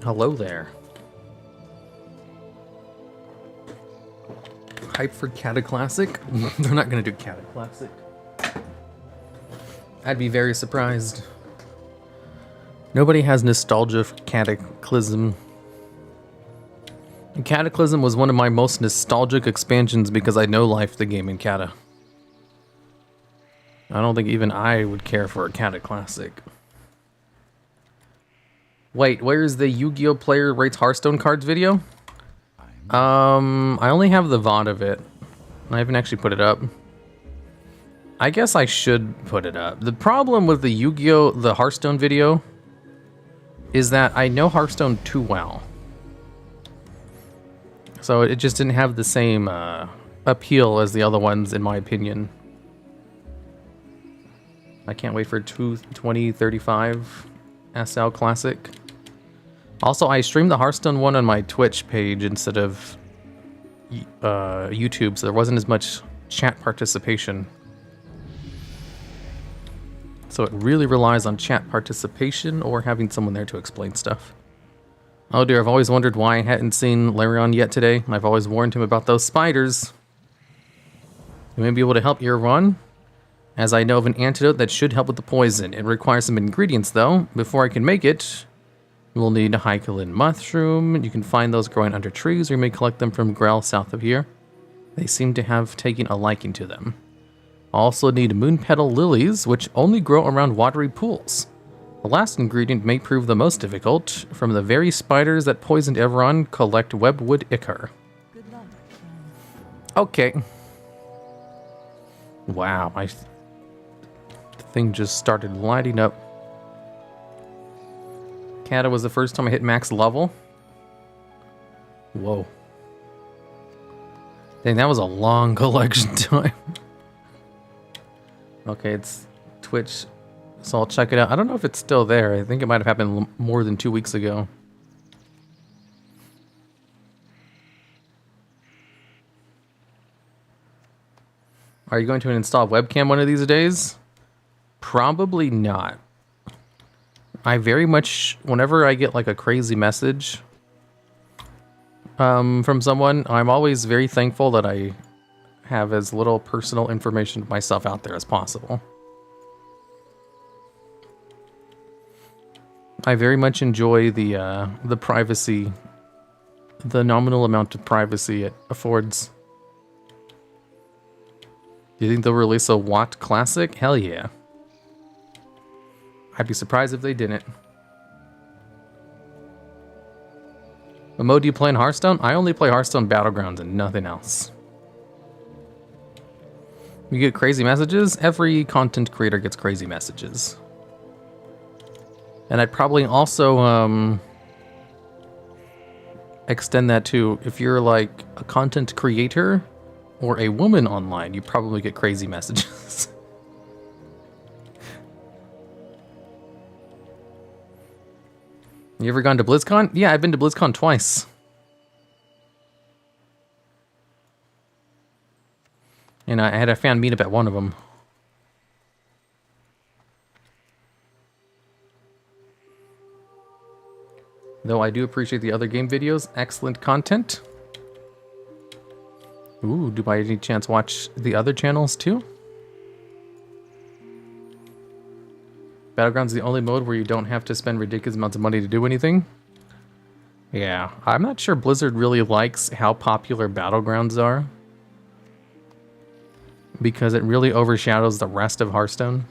Hello there. Hype for Cataclassic? They're not gonna do Cataclassic. I'd be very surprised. Nobody has nostalgia for Cataclysm. And Cataclysm was one of my most nostalgic expansions because I know life the game in Cata. I don't think even I would care for a Cataclassic. Wait, where's the Yu-Gi-Oh! Player rates Hearthstone cards video? I only have the VOD of it. I haven't actually put it up. I guess I should put it up. The problem with the Yu-Gi-Oh! The Hearthstone video is that I know Hearthstone too well. So it just didn't have the same appeal as the other ones, in my opinion. I can't wait for 2035 SL Classic. Also, I streamed the Hearthstone one on my Twitch page instead of YouTube, so there wasn't as much chat participation. So it really relies on chat participation or having someone there to explain stuff. Oh dear, I've always wondered why I hadn't seen Larion yet today. I've always warned him about those spiders. You may be able to help Irwan, as I know of an antidote that should help with the poison. It requires some ingredients though. Before I can make it, we'll need a Hycolin mushroom. You can find those growing under trees, or you may collect them from Grell south of here. They seem to have taken a liking to them. Also need moon petal lilies, which only grow around watery pools. The last ingredient may prove the most difficult. From the very spiders that poisoned Everon, collect webwood ichor. Good luck. Okay. Wow, my thing just started lighting up. Cata was the first time I hit max level. Whoa. Dang, that was a long collection time. Okay, it's Twitch, so I'll check it out. I don't know if it's still there. I think it might have happened more than 2 weeks ago. Are you going to install webcam one of these days? Probably not. I very much, whenever I get like a crazy message from someone, I'm always very thankful that I have as little personal information of myself out there as possible. I very much enjoy the privacy, the nominal amount of privacy it affords. Do you think they'll release a Watt Classic? Hell yeah. I'd be surprised if they didn't. What mode do you play in Hearthstone? I only play Hearthstone Battlegrounds and nothing else. You get crazy messages? Every content creator gets crazy messages. And I'd probably also extend that to if you're like a content creator or a woman online, you probably get crazy messages. You ever gone to BlizzCon? Yeah, I've been to BlizzCon twice. And I had a fan meetup at one of them. Though I do appreciate the other game videos. Excellent content. Ooh, do by any chance watch the other channels too? Battlegrounds is the only mode where you don't have to spend ridiculous amounts of money to do anything. Yeah, I'm not sure Blizzard really likes how popular Battlegrounds are. Because it really overshadows the rest of Hearthstone.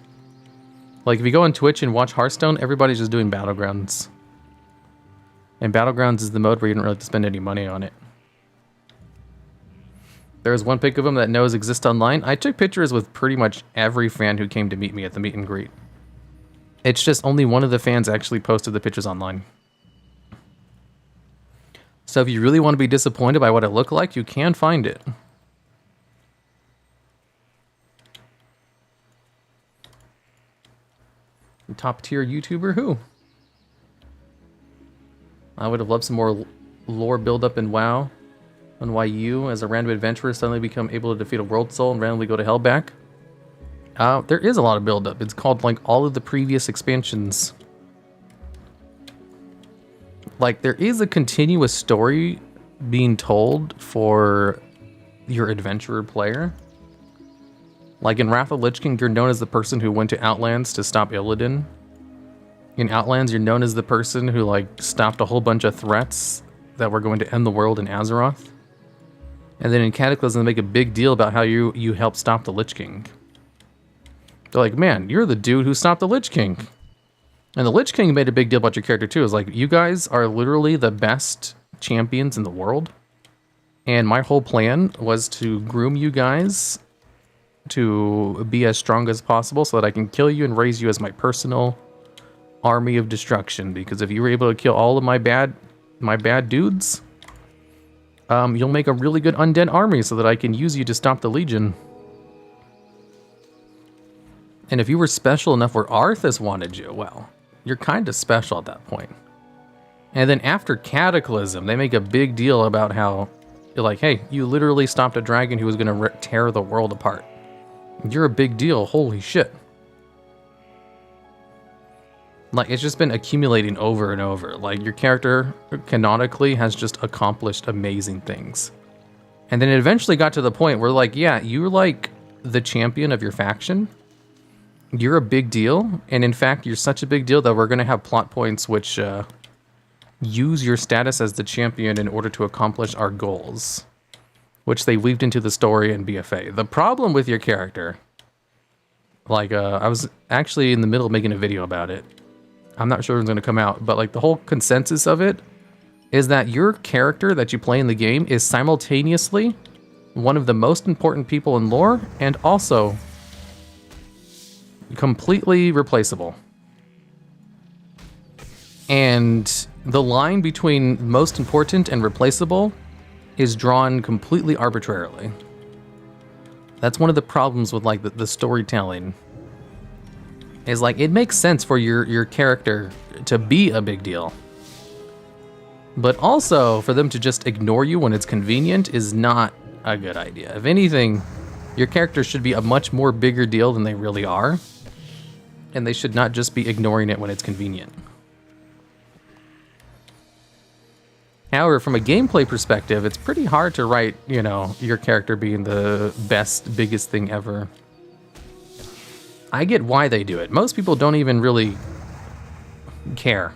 Like, if you go on Twitch and watch Hearthstone, everybody's just doing Battlegrounds. And Battlegrounds is the mode where you don't really have to spend any money on it. There's one pic of him that knows exists online. I took pictures with pretty much every fan who came to meet me at the meet and greet. It's just only one of the fans actually posted the pictures online. So if you really want to be disappointed by what it looked like, you can find it. Top tier YouTuber who? I would have loved some more lore build-up in WoW. On why you, as a random adventurer, suddenly become able to defeat a world soul and randomly go to hell back. There is a lot of build-up. It's called, like, all of the previous expansions. Like, there is a continuous story being told for your adventurer player. Like, in Wrath of Lich King, you're known as the person who went to Outlands to stop Illidan. In Outlands, you're known as the person who, like, stopped a whole bunch of threats that were going to end the world in Azeroth. And then in Cataclysm, they make a big deal about how you helped stop the Lich King. They're like, man, you're the dude who stopped the Lich King. And the Lich King made a big deal about your character too. It's like, you guys are literally the best champions in the world. And my whole plan was to groom you guys to be as strong as possible so that I can kill you and raise you as my personal army of destruction. Because if you were able to kill all of my bad dudes, you'll make a really good undead army so that I can use you to stop the Legion. And if you were special enough where Arthas wanted you, well, you're kind of special at that point. And then after Cataclysm, they make a big deal about how, you're like, hey, you literally stopped a dragon who was going to tear the world apart. You're a big deal, holy shit. Like, it's just been accumulating over and over. Like, your character, canonically, has just accomplished amazing things. And then it eventually got to the point where, like, yeah, you're like the champion of your faction. You're a big deal, and in fact, you're such a big deal that we're going to have plot points which use your status as the champion in order to accomplish our goals, which they weaved into the story in BFA. The problem with your character, like, I was actually in the middle of making a video about it. I'm not sure if it's going to come out, but like the whole consensus of it is that your character that you play in the game is simultaneously one of the most important people in lore and also completely replaceable. And the line between most important and replaceable is drawn completely arbitrarily. That's one of the problems with like the storytelling. Is like it makes sense for your character to be a big deal. But also for them to just ignore you when it's convenient is not a good idea. If anything, your character should be a much more bigger deal than they really are. And they should not just be ignoring it when it's convenient. However, from a gameplay perspective, it's pretty hard to write, you know, your character being the best, biggest thing ever. I get why they do it. Most people don't even really care.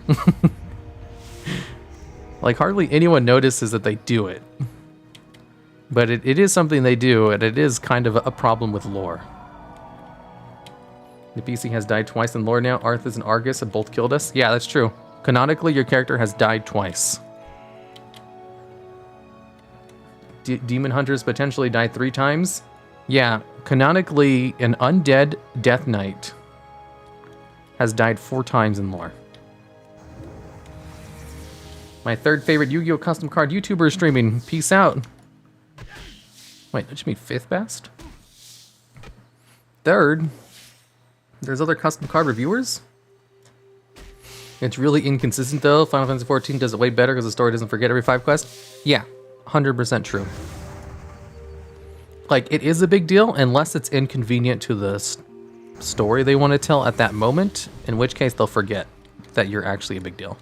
Like, hardly anyone notices that they do it. But it is something they do, and it is kind of a problem with lore. The PC has died twice in lore now. Arthas and Argus have both killed us. Yeah, that's true. Canonically, your character has died twice. Demon Hunters potentially died 3 times. Yeah, canonically, an undead Death Knight has died 4 times in lore. My 3rd favorite Yu-Gi-Oh! Custom card YouTuber is streaming. Peace out. Wait, did you mean 5th best? 3rd? There's other custom card reviewers? It's really inconsistent though. Final Fantasy XIV does it way better because the story doesn't forget every 5 quests. Yeah, 100% true. Like, it is a big deal unless it's inconvenient to the story they want to tell at that moment, in which case they'll forget that you're actually a big deal.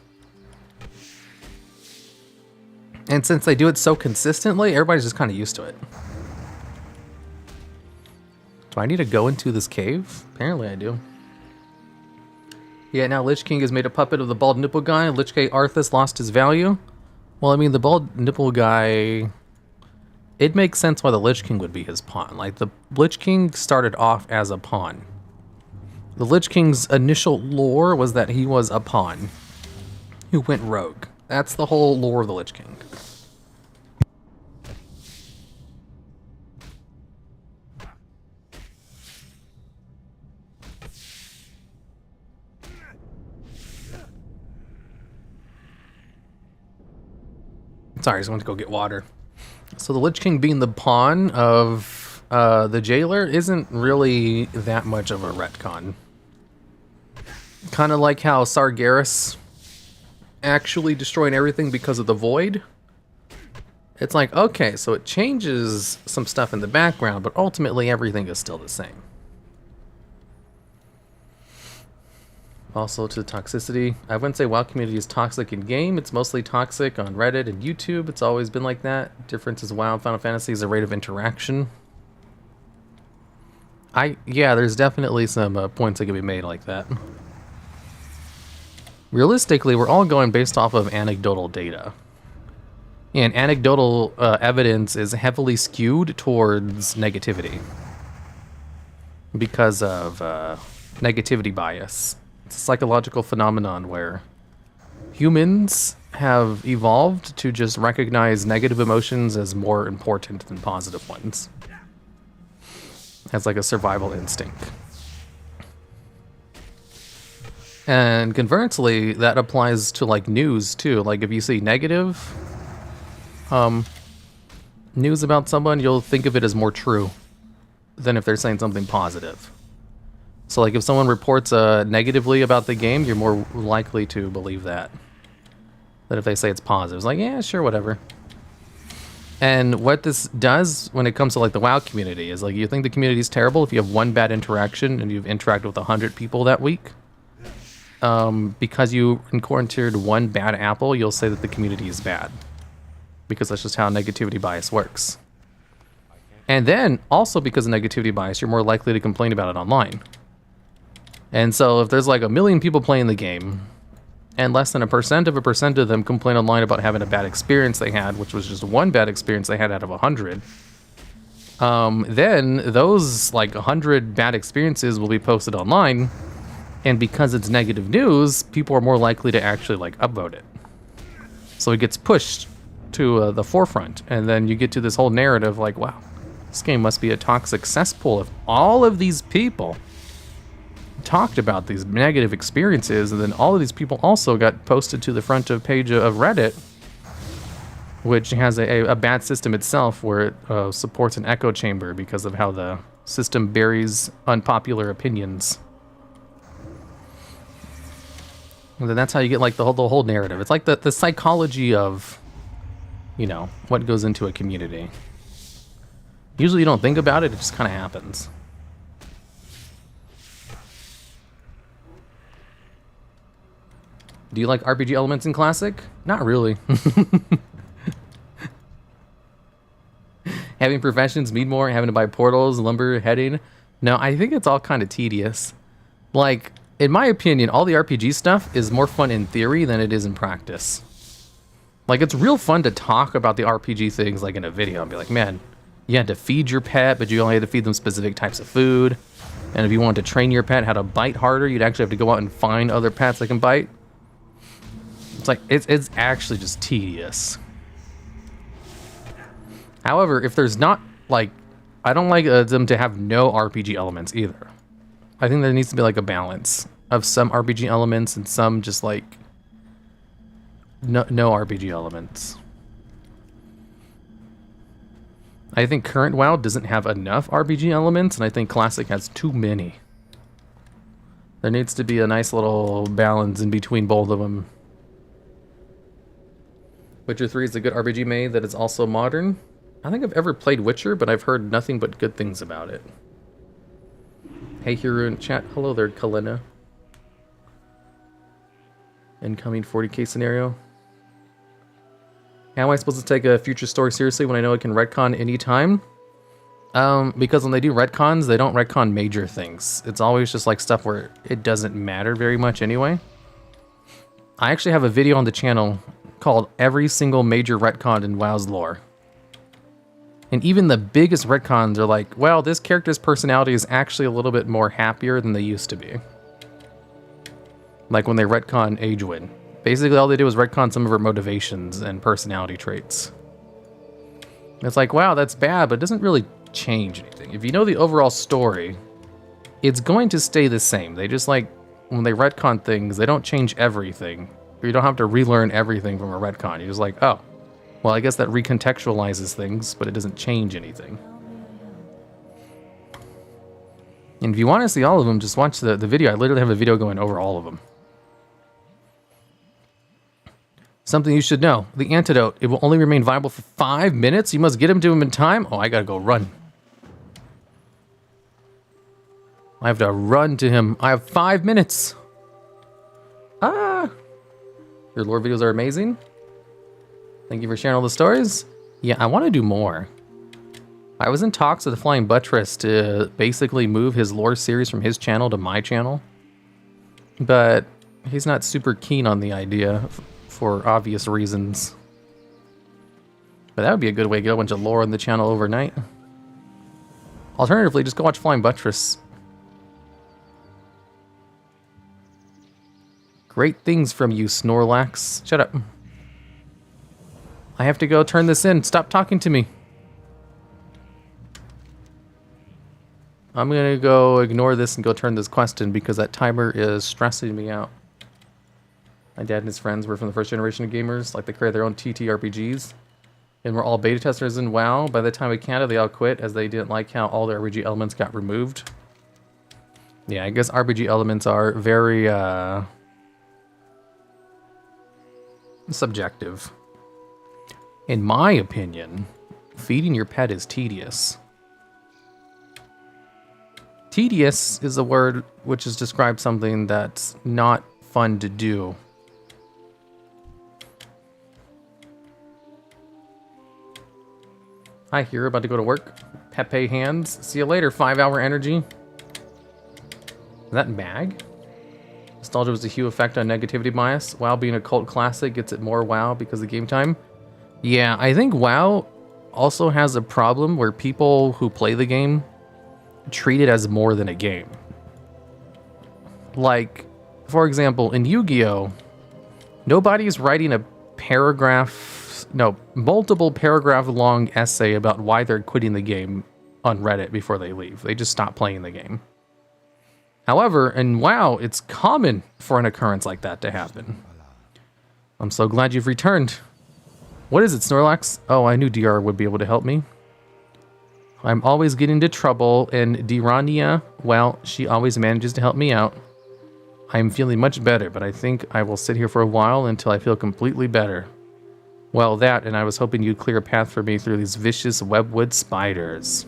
And since they do it so consistently, everybody's just kind of used to it. Do I need to go into this cave? Apparently I do. Yeah, now Lich King has made a puppet of the bald nipple guy. Lich King Arthas lost his value. Well, I mean, the bald nipple guy... It makes sense why the Lich King would be his pawn. Like, the Lich King started off as a pawn. The Lich King's initial lore was that he was a pawn who went rogue. That's the whole lore of the Lich King. Sorry, I just went to go get water. So the Lich King being the pawn of the jailer isn't really that much of a retcon. Kind of like how Sargeras actually destroying everything because of the void. It's like, okay, so it changes some stuff in the background, but ultimately everything is still the same. Also to toxicity, I wouldn't say WoW community is toxic in game. It's mostly toxic on Reddit and YouTube. It's always been like that. Difference is WoW and Final Fantasy is a rate of interaction. Yeah, there's definitely some points that can be made like that. Realistically, we're all going based off of anecdotal data. And anecdotal evidence is heavily skewed towards negativity. Because of negativity bias. It's a psychological phenomenon where humans have evolved to just recognize negative emotions as more important than positive ones. As like a survival instinct. And conversely, that applies to like news too. Like if you see negative news about someone, you'll think of it as more true than if they're saying something positive. So like if someone reports negatively about the game, you're more likely to believe that. Than if they say it's positive. It's like, yeah, sure, whatever. And what this does when it comes to like the WoW community is like you think the community is terrible if you have one bad interaction and you've interacted with 100 people that week. Because you encountered one bad apple, you'll say that the community is bad. Because that's just how negativity bias works. And then, also because of negativity bias, you're more likely to complain about it online. And so if there's like 1 million people playing the game, and less than 1% of them complain online about having a bad experience they had, which was just one bad experience they had out of 100, then those like 100 bad experiences will be posted online, and because it's negative news, people are more likely to actually like upvote it. So it gets pushed to the forefront, and then you get to this whole narrative like, wow, this game must be a toxic cesspool if all of these people talked about these negative experiences, and then all of these people also got posted to the front of page of Reddit. which has a bad system itself where it supports an echo chamber because of how the system buries unpopular opinions. And then that's how you get like the whole narrative. It's like the psychology of, you know, what goes into a community. Usually you don't think about it, it just kind of happens. Do you like RPG elements in Classic? Not really. Having professions mean more, having to buy portals, lumber, heading. No, I think it's all kind of tedious. Like, in my opinion, all the RPG stuff is more fun in theory than it is in practice. Like, it's real fun to talk about the RPG things like in a video and be like, man, you had to feed your pet, but you only had to feed them specific types of food. And if you wanted to train your pet how to bite harder, you'd actually have to go out and find other pets that can bite. It's like, it's actually just tedious. However, if there's not, like, I don't like them to have no RPG elements either. I think there needs to be, like, a balance of some RPG elements and some just, like, no RPG elements. I think current WoW doesn't have enough RPG elements, and I think Classic has too many. There needs to be a nice little balance in between both of them. Witcher 3 is a good RPG made that is also modern. I don't think I've ever played Witcher, but I've heard nothing but good things about it. Hey, Hiru in chat. Hello there, Kalina. Incoming 40k scenario. How am I supposed to take a future story seriously when I know it can retcon anytime? Because when they do retcons, they don't retcon major things. It's always just like stuff where it doesn't matter very much anyway. I actually have a video on the channel called Every Single Major Retcon in WoW's Lore. And even the biggest retcons are like, well, this character's personality is actually a little bit more happier than they used to be. Like when they retcon Aegwynn. Basically all they did was retcon some of her motivations and personality traits. It's like, wow, that's bad, but it doesn't really change anything. If you know the overall story, it's going to stay the same. They just like, when they retcon things, they don't change everything. You don't have to relearn everything from a retcon. You're just like, oh, well, I guess that recontextualizes things, but it doesn't change anything. And if you want to see all of them, just watch the video. I literally have a video going over all of them. Something you should know. The antidote. It will only remain viable for 5 minutes. You must get him to him in time. Oh, I gotta go run. I have to run to him. I have 5 minutes. Ah! Your lore videos are amazing. Thank you for sharing all the stories. Yeah, I want to do more. I was in talks with the Flying Buttress to basically move his lore series from his channel to my channel. But he's not super keen on the idea for obvious reasons. But that would be a good way to get a bunch of lore on the channel overnight. Alternatively, just go watch Flying Buttress. Great things from you, Snorlax. Shut up. I have to go turn this in. Stop talking to me. I'm gonna go ignore this and go turn this quest in because that timer is stressing me out. My dad and his friends were from the first generation of gamers, like they created their own TTRPGs. And we're all beta testers in WoW. By the time we counted, they all quit as they didn't like how all the RPG elements got removed. Yeah, I guess RPG elements are very, subjective. In my opinion, feeding your pet is tedious. Tedious is a word which is describes something that's not fun to do. Hi, here, about to go to work. Pepe hands. See you later, 5-hour energy. Is that mag? Nostalgia was a huge effect on negativity bias. WoW being a cult classic gets it more WoW because of game time. Yeah, I think WoW also has a problem where people who play the game treat it as more than a game. Like, for example, in Yu-Gi-Oh!, nobody's writing a multiple paragraph long essay about why they're quitting the game on Reddit before they leave. They just stop playing the game. However, in WoW, it's common for an occurrence like that to happen. I'm so glad you've returned. What is it, Snorlax? Oh, I knew DR would be able to help me. I'm always getting into trouble, and Dirania, well, she always manages to help me out. I'm feeling much better, but I think I will sit here for a while until I feel completely better. Well, that, and I was hoping you'd clear a path for me through these vicious webwood spiders.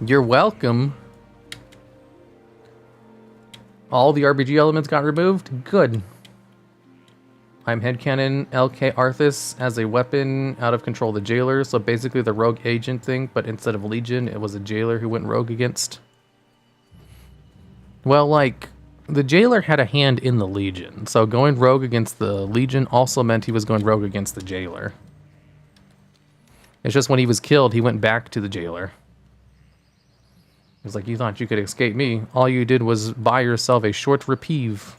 You're welcome. All the RPG elements got removed? Good. I'm headcanon LK Arthas as a weapon out of control of the jailer, so basically the rogue agent thing, but instead of Legion, it was a jailer who went rogue against. Well, like, the jailer had a hand in the Legion, so going rogue against the Legion also meant he was going rogue against the jailer. It's just when he was killed, he went back to the jailer. He was like, you thought you could escape me. All you did was buy yourself a short reprieve.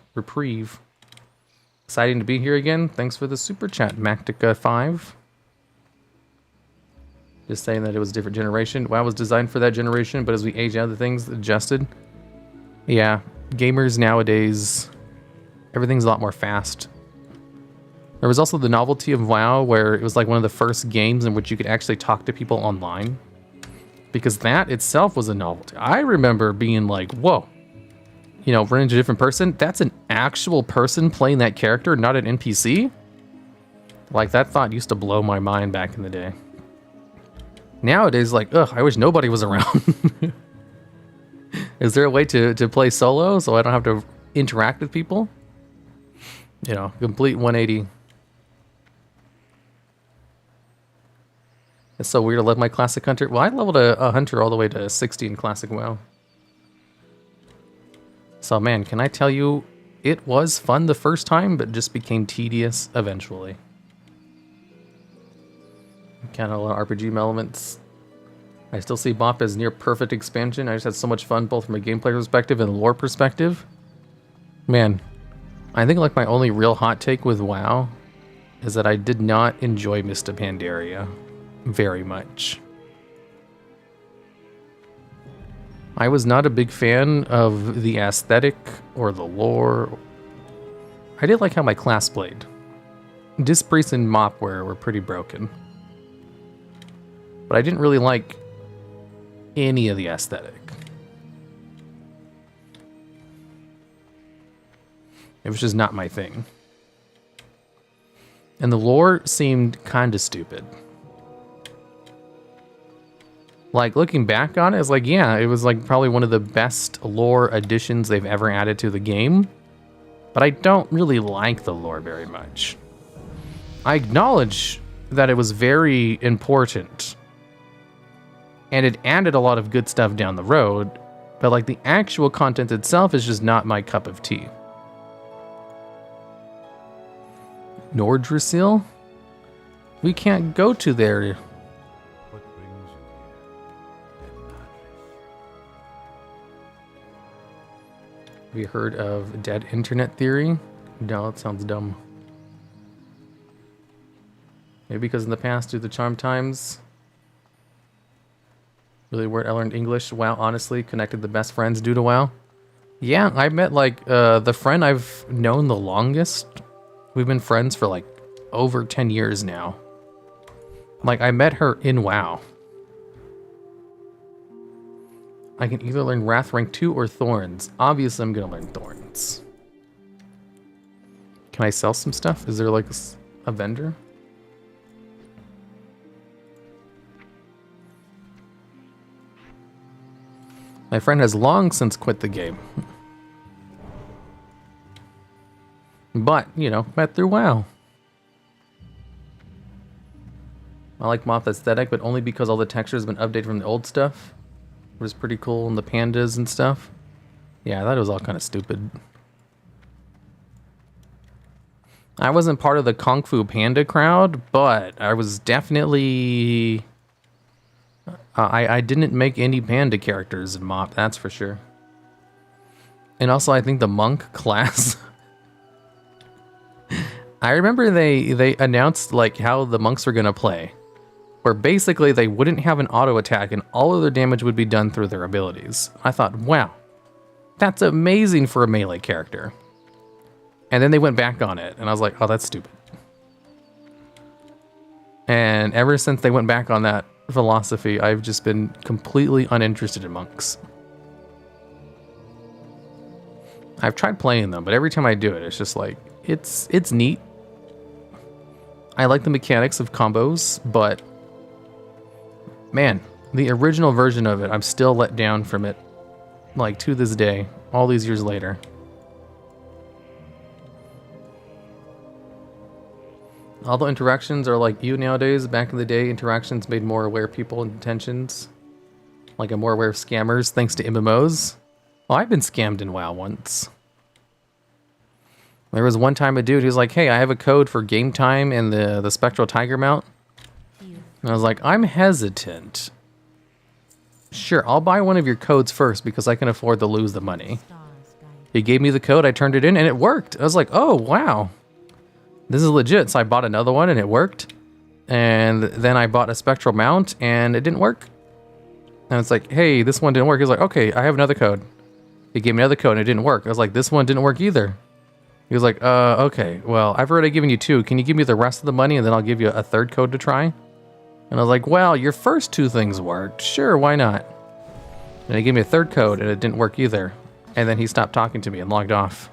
Exciting to be here again. Thanks for the super chat, Mactica5. Just saying that it was a different generation. WoW was designed for that generation, but as we age out of the things, adjusted. Yeah, gamers nowadays, everything's a lot more fast. There was also the novelty of WoW, where it was like one of the first games in which you could actually talk to people online. Because that itself was a novelty. I remember being like, whoa. You know, running into a different person. That's an actual person playing that character, not an NPC? Like, that thought used to blow my mind back in the day. Nowadays, like, ugh, I wish nobody was around. Is there a way to play solo so I don't have to interact with people? You know, complete 180. It's so weird to level my classic hunter. Well, I leveled a hunter all the way to 60 in classic WoW. So man, can I tell you, it was fun the first time, but just became tedious eventually. Kind of a lot of RPG elements. I still see Bop as near perfect expansion. I just had so much fun, both from a gameplay perspective and lore perspective. Man, I think like my only real hot take with WoW is that I did not enjoy Mist of Pandaria very much. I was not a big fan of the aesthetic or the lore. I did like how my class played. Dispriest and Mop were pretty broken. But I didn't really like any of the aesthetic. It was just not my thing. And the lore seemed kind of stupid. Like, looking back on it, it's like, yeah, it was like probably one of the best lore additions they've ever added to the game. But I don't really like the lore very much. I acknowledge that it was very important. And it added a lot of good stuff down the road. But like, the actual content itself is just not my cup of tea. Nordrassil? We can't go to there. Have you heard of dead internet theory? No, that sounds dumb. Maybe because in the past, due to the charm times, really where I learned English, WoW honestly connected the best friends due to WoW. Yeah, I met like the friend I've known the longest. We've been friends for like over 10 years now. Like, I met her in WoW. I can either learn Wrath rank 2 or Thorns. Obviously, I'm going to learn Thorns. Can I sell some stuff? Is there like a vendor? My friend has long since quit the game. But, you know, met through WoW. I like Moth aesthetic, but only because all the textures have been updated from the old stuff. It was pretty cool, and the pandas and stuff. Yeah, that was all kind of stupid. I wasn't part of the Kung Fu Panda crowd, but I was definitely... I didn't make any panda characters in MoP, that's for sure. And also, I think the monk class... I remember they announced like how the monks were gonna play, where basically they wouldn't have an auto attack and all of their damage would be done through their abilities. I thought, wow, that's amazing for a melee character. And then they went back on it, and I was like, oh, that's stupid. And ever since they went back on that philosophy, I've just been completely uninterested in monks. I've tried playing them, but every time I do it, it's just like, it's neat. I like the mechanics of combos, but man, the original version of it, I'm still let down from it, like to this day, all these years later. Although interactions are like you nowadays, back in the day, interactions made more aware of people and intentions. Like I'm more aware of scammers thanks to MMOs. Well, I've been scammed in WoW once. There was one time a dude who's like, hey, I have a code for game time and the Spectral Tiger mount. And I was like, I'm hesitant. Sure, I'll buy one of your codes first because I can afford to lose the money. He gave me the code, I turned it in, and it worked. I was like, oh, wow. This is legit. So I bought another one, and it worked. And then I bought a Spectral mount, and it didn't work. And it's like, hey, this one didn't work. He was like, okay, I have another code. He gave me another code, and it didn't work. I was like, this one didn't work either. He was like, okay, well, I've already given you two. Can you give me the rest of the money, and then I'll give you a third code to try? And I was like, well, your first two things worked. Sure, why not? And he gave me a third code, and it didn't work either. And then he stopped talking to me and logged off.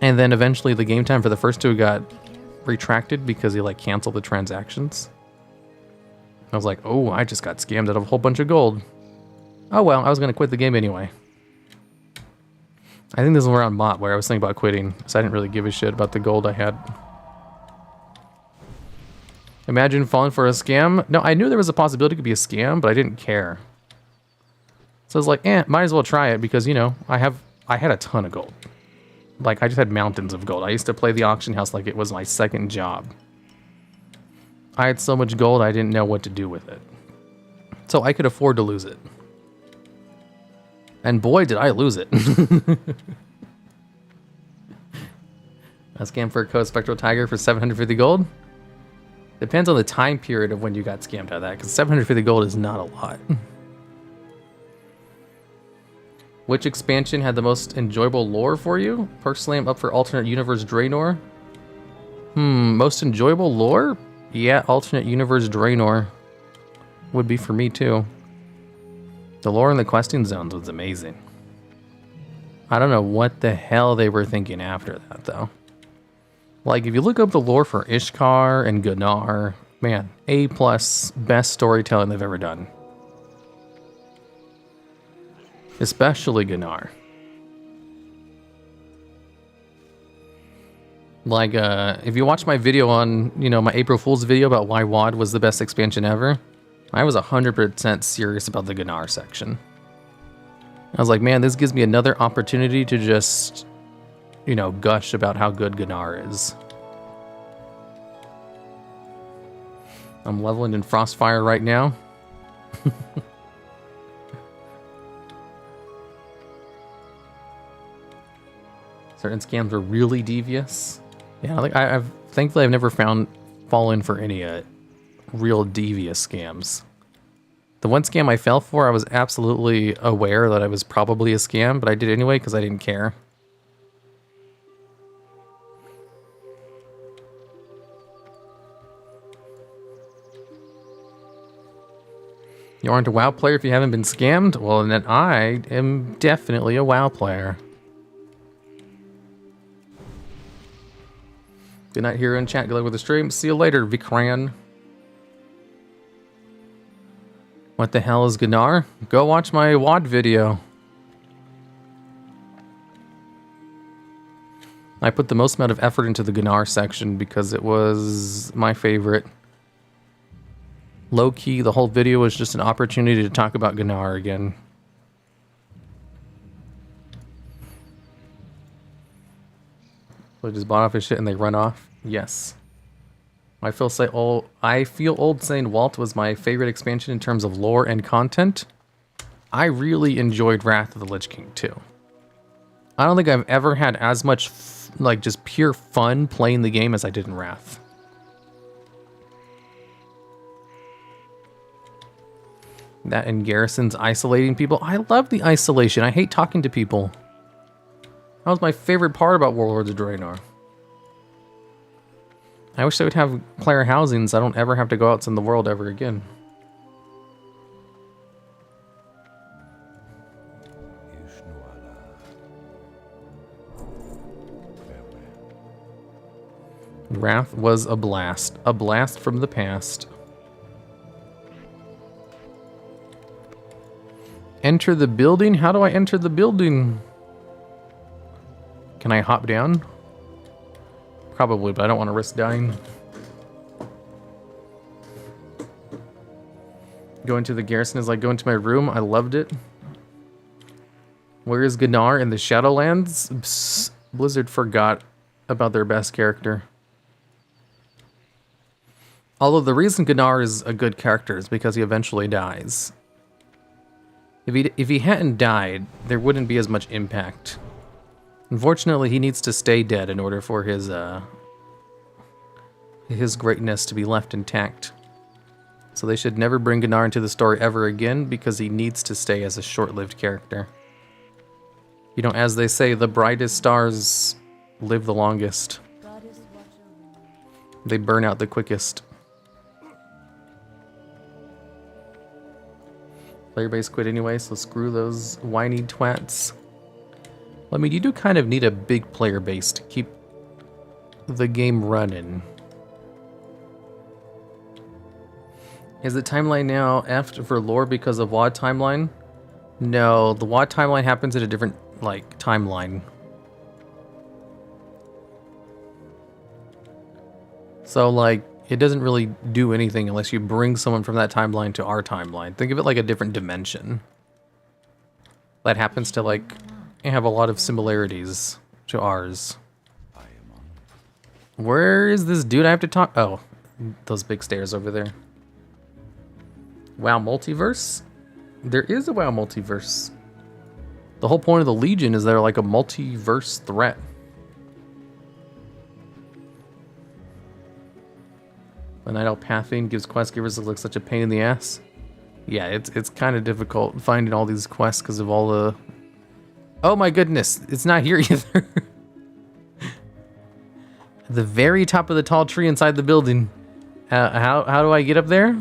And then eventually the game time for the first two got retracted because he like canceled the transactions. I was like, oh, I just got scammed out of a whole bunch of gold. Oh well, I was going to quit the game anyway. I think this was around Mott where I was thinking about quitting, so I didn't really give a shit about the gold I had. Imagine falling for a scam. No, I knew there was a possibility it could be a scam, but I didn't care. So I was like, might as well try it because, you know, I had a ton of gold. Like, I just had mountains of gold. I used to play the auction house like it was my second job. I had so much gold, I didn't know what to do with it. So I could afford to lose it. And boy, did I lose it. A scam for a code Spectral Tiger for 750 gold? Depends on the time period of when you got scammed out of that, because 750 gold is not a lot. Which expansion had the most enjoyable lore for you? Personally, I'm up for Alternate Universe Draenor. Most enjoyable lore? Yeah, Alternate Universe Draenor would be for me too. The lore in the questing zones was amazing. I don't know what the hell they were thinking after that though. Like, if you look up the lore for Ishkar and Gunnar, man, A+, best storytelling they've ever done. Especially Gunnar. Like, if you watch my video on, you know, my April Fool's video about why WoD was the best expansion ever, I was 100% serious about the Gunnar section. I was like, man, this gives me another opportunity to just, you know, gush about how good Gunnar is. I'm leveling in Frostfire right now. Certain scams are really devious. Yeah, like thankfully I've never fallen for any real devious scams. The one scam I fell for, I was absolutely aware that I was probably a scam, but I did anyway because I didn't care. You aren't a WoW player if you haven't been scammed? Well, then I am definitely a WoW player. Good night, Hero in chat. Good luck with the stream. See you later, Vikran. What the hell is Gunnar? Go watch my WoD video. I put the most amount of effort into the Gunnar section because it was my favorite. Low-key, the whole video was just an opportunity to talk about Gunnar again. So I just bought off his shit and they run off? Yes. I feel old saying Walt was my favorite expansion in terms of lore and content. I really enjoyed Wrath of the Lich King too. I don't think I've ever had as much like just pure fun playing the game as I did in Wrath. That and Garrison's isolating people. I love the isolation. I hate talking to people. That was my favorite part about Warlords of Draenor. I wish they would have player housing so I don't ever have to go out in the world ever again. Wrath was a blast from the past. Enter the building? How do I enter the building? Can I hop down? Probably, but I don't want to risk dying. Going to the garrison is like going to my room. I loved it. Where is Gunnar in the Shadowlands? Psst, Blizzard forgot about their best character. Although the reason Gunnar is a good character is because he eventually dies. If he hadn't died, there wouldn't be as much impact. Unfortunately, he needs to stay dead in order for his greatness to be left intact. So they should never bring Gunnar into the story ever again because he needs to stay as a short-lived character. You know, as they say, the brightest stars live the longest. They burn out the quickest. Player base quit anyway, so screw those whiny twats. I mean, you do kind of need a big player base to keep the game running. Is the timeline now effed for lore because of WoD timeline? No, the WoD timeline happens at a different, like, timeline. So, like, it doesn't really do anything unless you bring someone from that timeline to our timeline. Think of it like a different dimension. That happens to, like, have a lot of similarities to ours. Where is this dude I have to talk? Oh, those big stairs over there. WoW multiverse? There is a WoW multiverse. The whole point of the Legion is they're like a multiverse threat. The Night Owl pathing gives quest givers like such a pain in the ass. Yeah, it's kind of difficult finding all these quests because of all the... Oh my goodness, it's not here either. The very top of the tall tree inside the building. How do I get up there?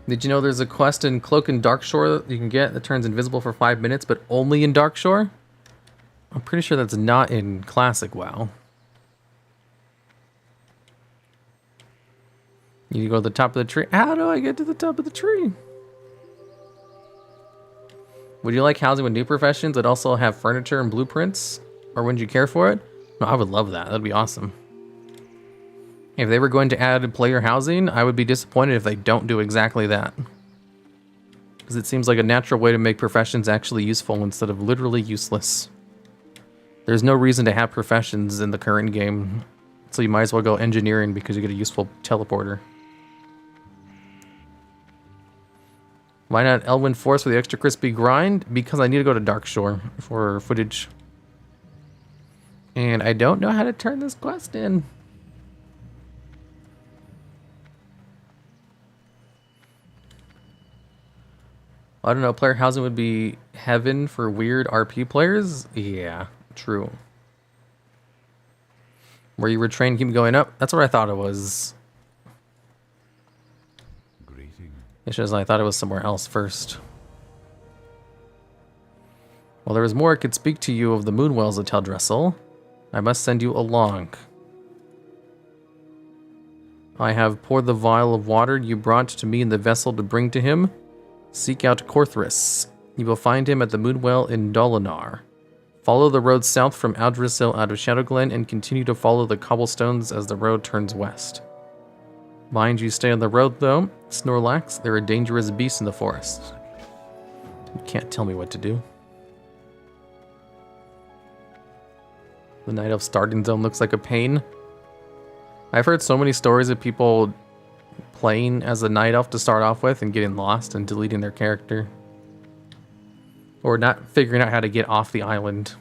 Did you know there's a quest in Cloak and Darkshore that you can get that turns invisible for 5 minutes, but only in Darkshore? I'm pretty sure that's not in Classic WoW. You go to the top of the tree. How do I get to the top of the tree? Would you like housing with new professions that also have furniture and blueprints? Or wouldn't you care for it? No, I would love that. That'd be awesome. If they were going to add player housing, I would be disappointed if they don't do exactly that. Because it seems like a natural way to make professions actually useful instead of literally useless. There's no reason to have professions in the current game, so you might as well go engineering because you get a useful teleporter. Why not Elwyn Forest for the extra crispy grind? Because I need to go to Darkshore for footage. And I don't know how to turn this quest in. I don't know, player housing would be heaven for weird RP players? Yeah, true. Where you were trained keep going up? That's what I thought it was. It's just I thought it was somewhere else first. Well, there was more I could speak to you of the Moonwells of Teldrassil. I must send you along. I have poured the vial of water you brought to me in the vessel to bring to him. Seek out Korthris. You will find him at the Moonwell in Dolinar. Follow the road south from Aldrassil out of Shadowglen and continue to follow the cobblestones as the road turns west. Mind you stay on the road though, Snorlax, there are dangerous beasts in the forest. You can't tell me what to do. The Night Elf starting zone looks like a pain. I've heard so many stories of people playing as a Night Elf to start off with and getting lost and deleting their character. Or not figuring out how to get off the island.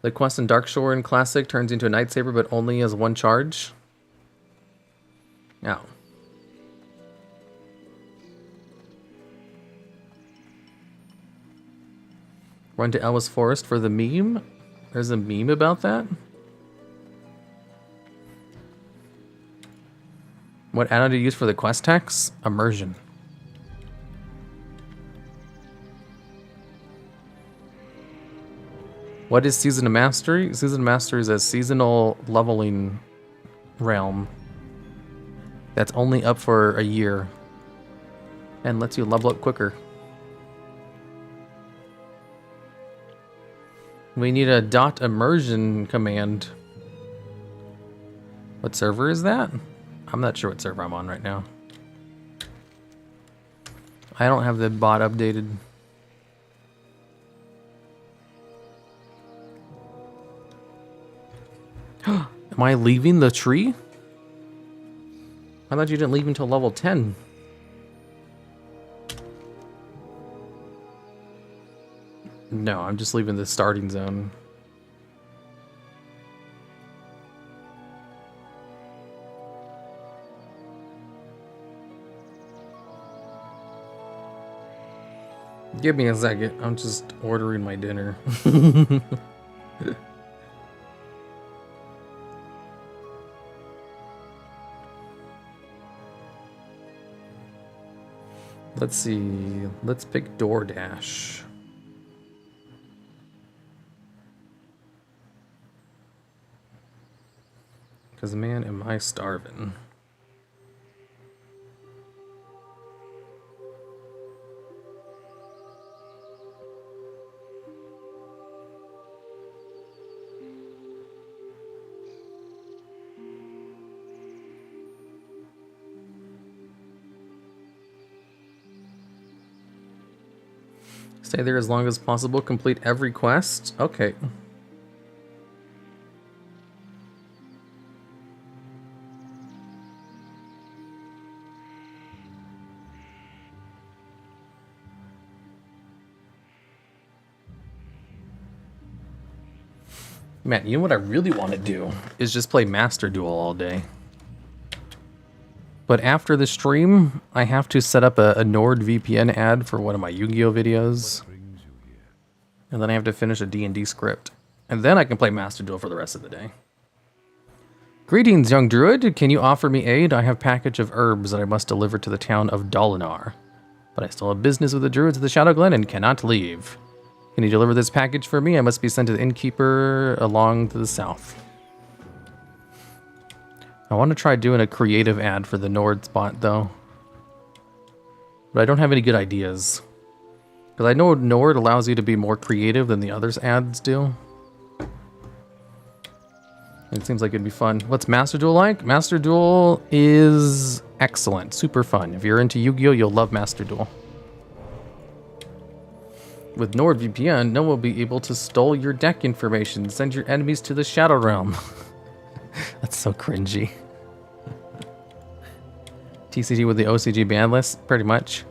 The quest in Darkshore in Classic turns into a Night Saber, but only as one charge. Now. Run to Elwes Forest for the meme? There's a meme about that? What add-on do you use for the quest text? Immersion. What is Season of Mastery? Season of Mastery is a seasonal leveling realm that's only up for a year and lets you level up quicker. We need a .immersion command. What server is that? I'm not sure what server I'm on right now. I don't have the bot updated. Am I leaving the tree? I thought you didn't leave until level 10. No, I'm just leaving the starting zone. Give me a second. I'm just ordering my dinner. Let's see. Let's pick DoorDash. Because, man, am I starving. Stay there as long as possible. Complete every quest. Okay. Man, you know what I really want to do is just play Master Duel all day. But after the stream, I have to set up a NordVPN ad for one of my Yu-Gi-Oh videos. And then I have to finish a D&D script. And then I can play Master Duel for the rest of the day. Greetings, young druid. Can you offer me aid? I have a package of herbs that I must deliver to the town of Dolinar. But I still have business with the druids of the Shadow Glen and cannot leave. Can you deliver this package for me? I must be sent to the innkeeper along to the south. I want to try doing a creative ad for the Nord spot, though. But I don't have any good ideas. Because I know Nord allows you to be more creative than the others' ads do. It seems like it'd be fun. What's Master Duel like? Master Duel is excellent. Super fun. If you're into Yu-Gi-Oh, you'll love Master Duel. With NordVPN, no one will be able to steal your deck information. Send your enemies to the Shadow Realm. That's so cringy. TCG with the OCG ban list, pretty much.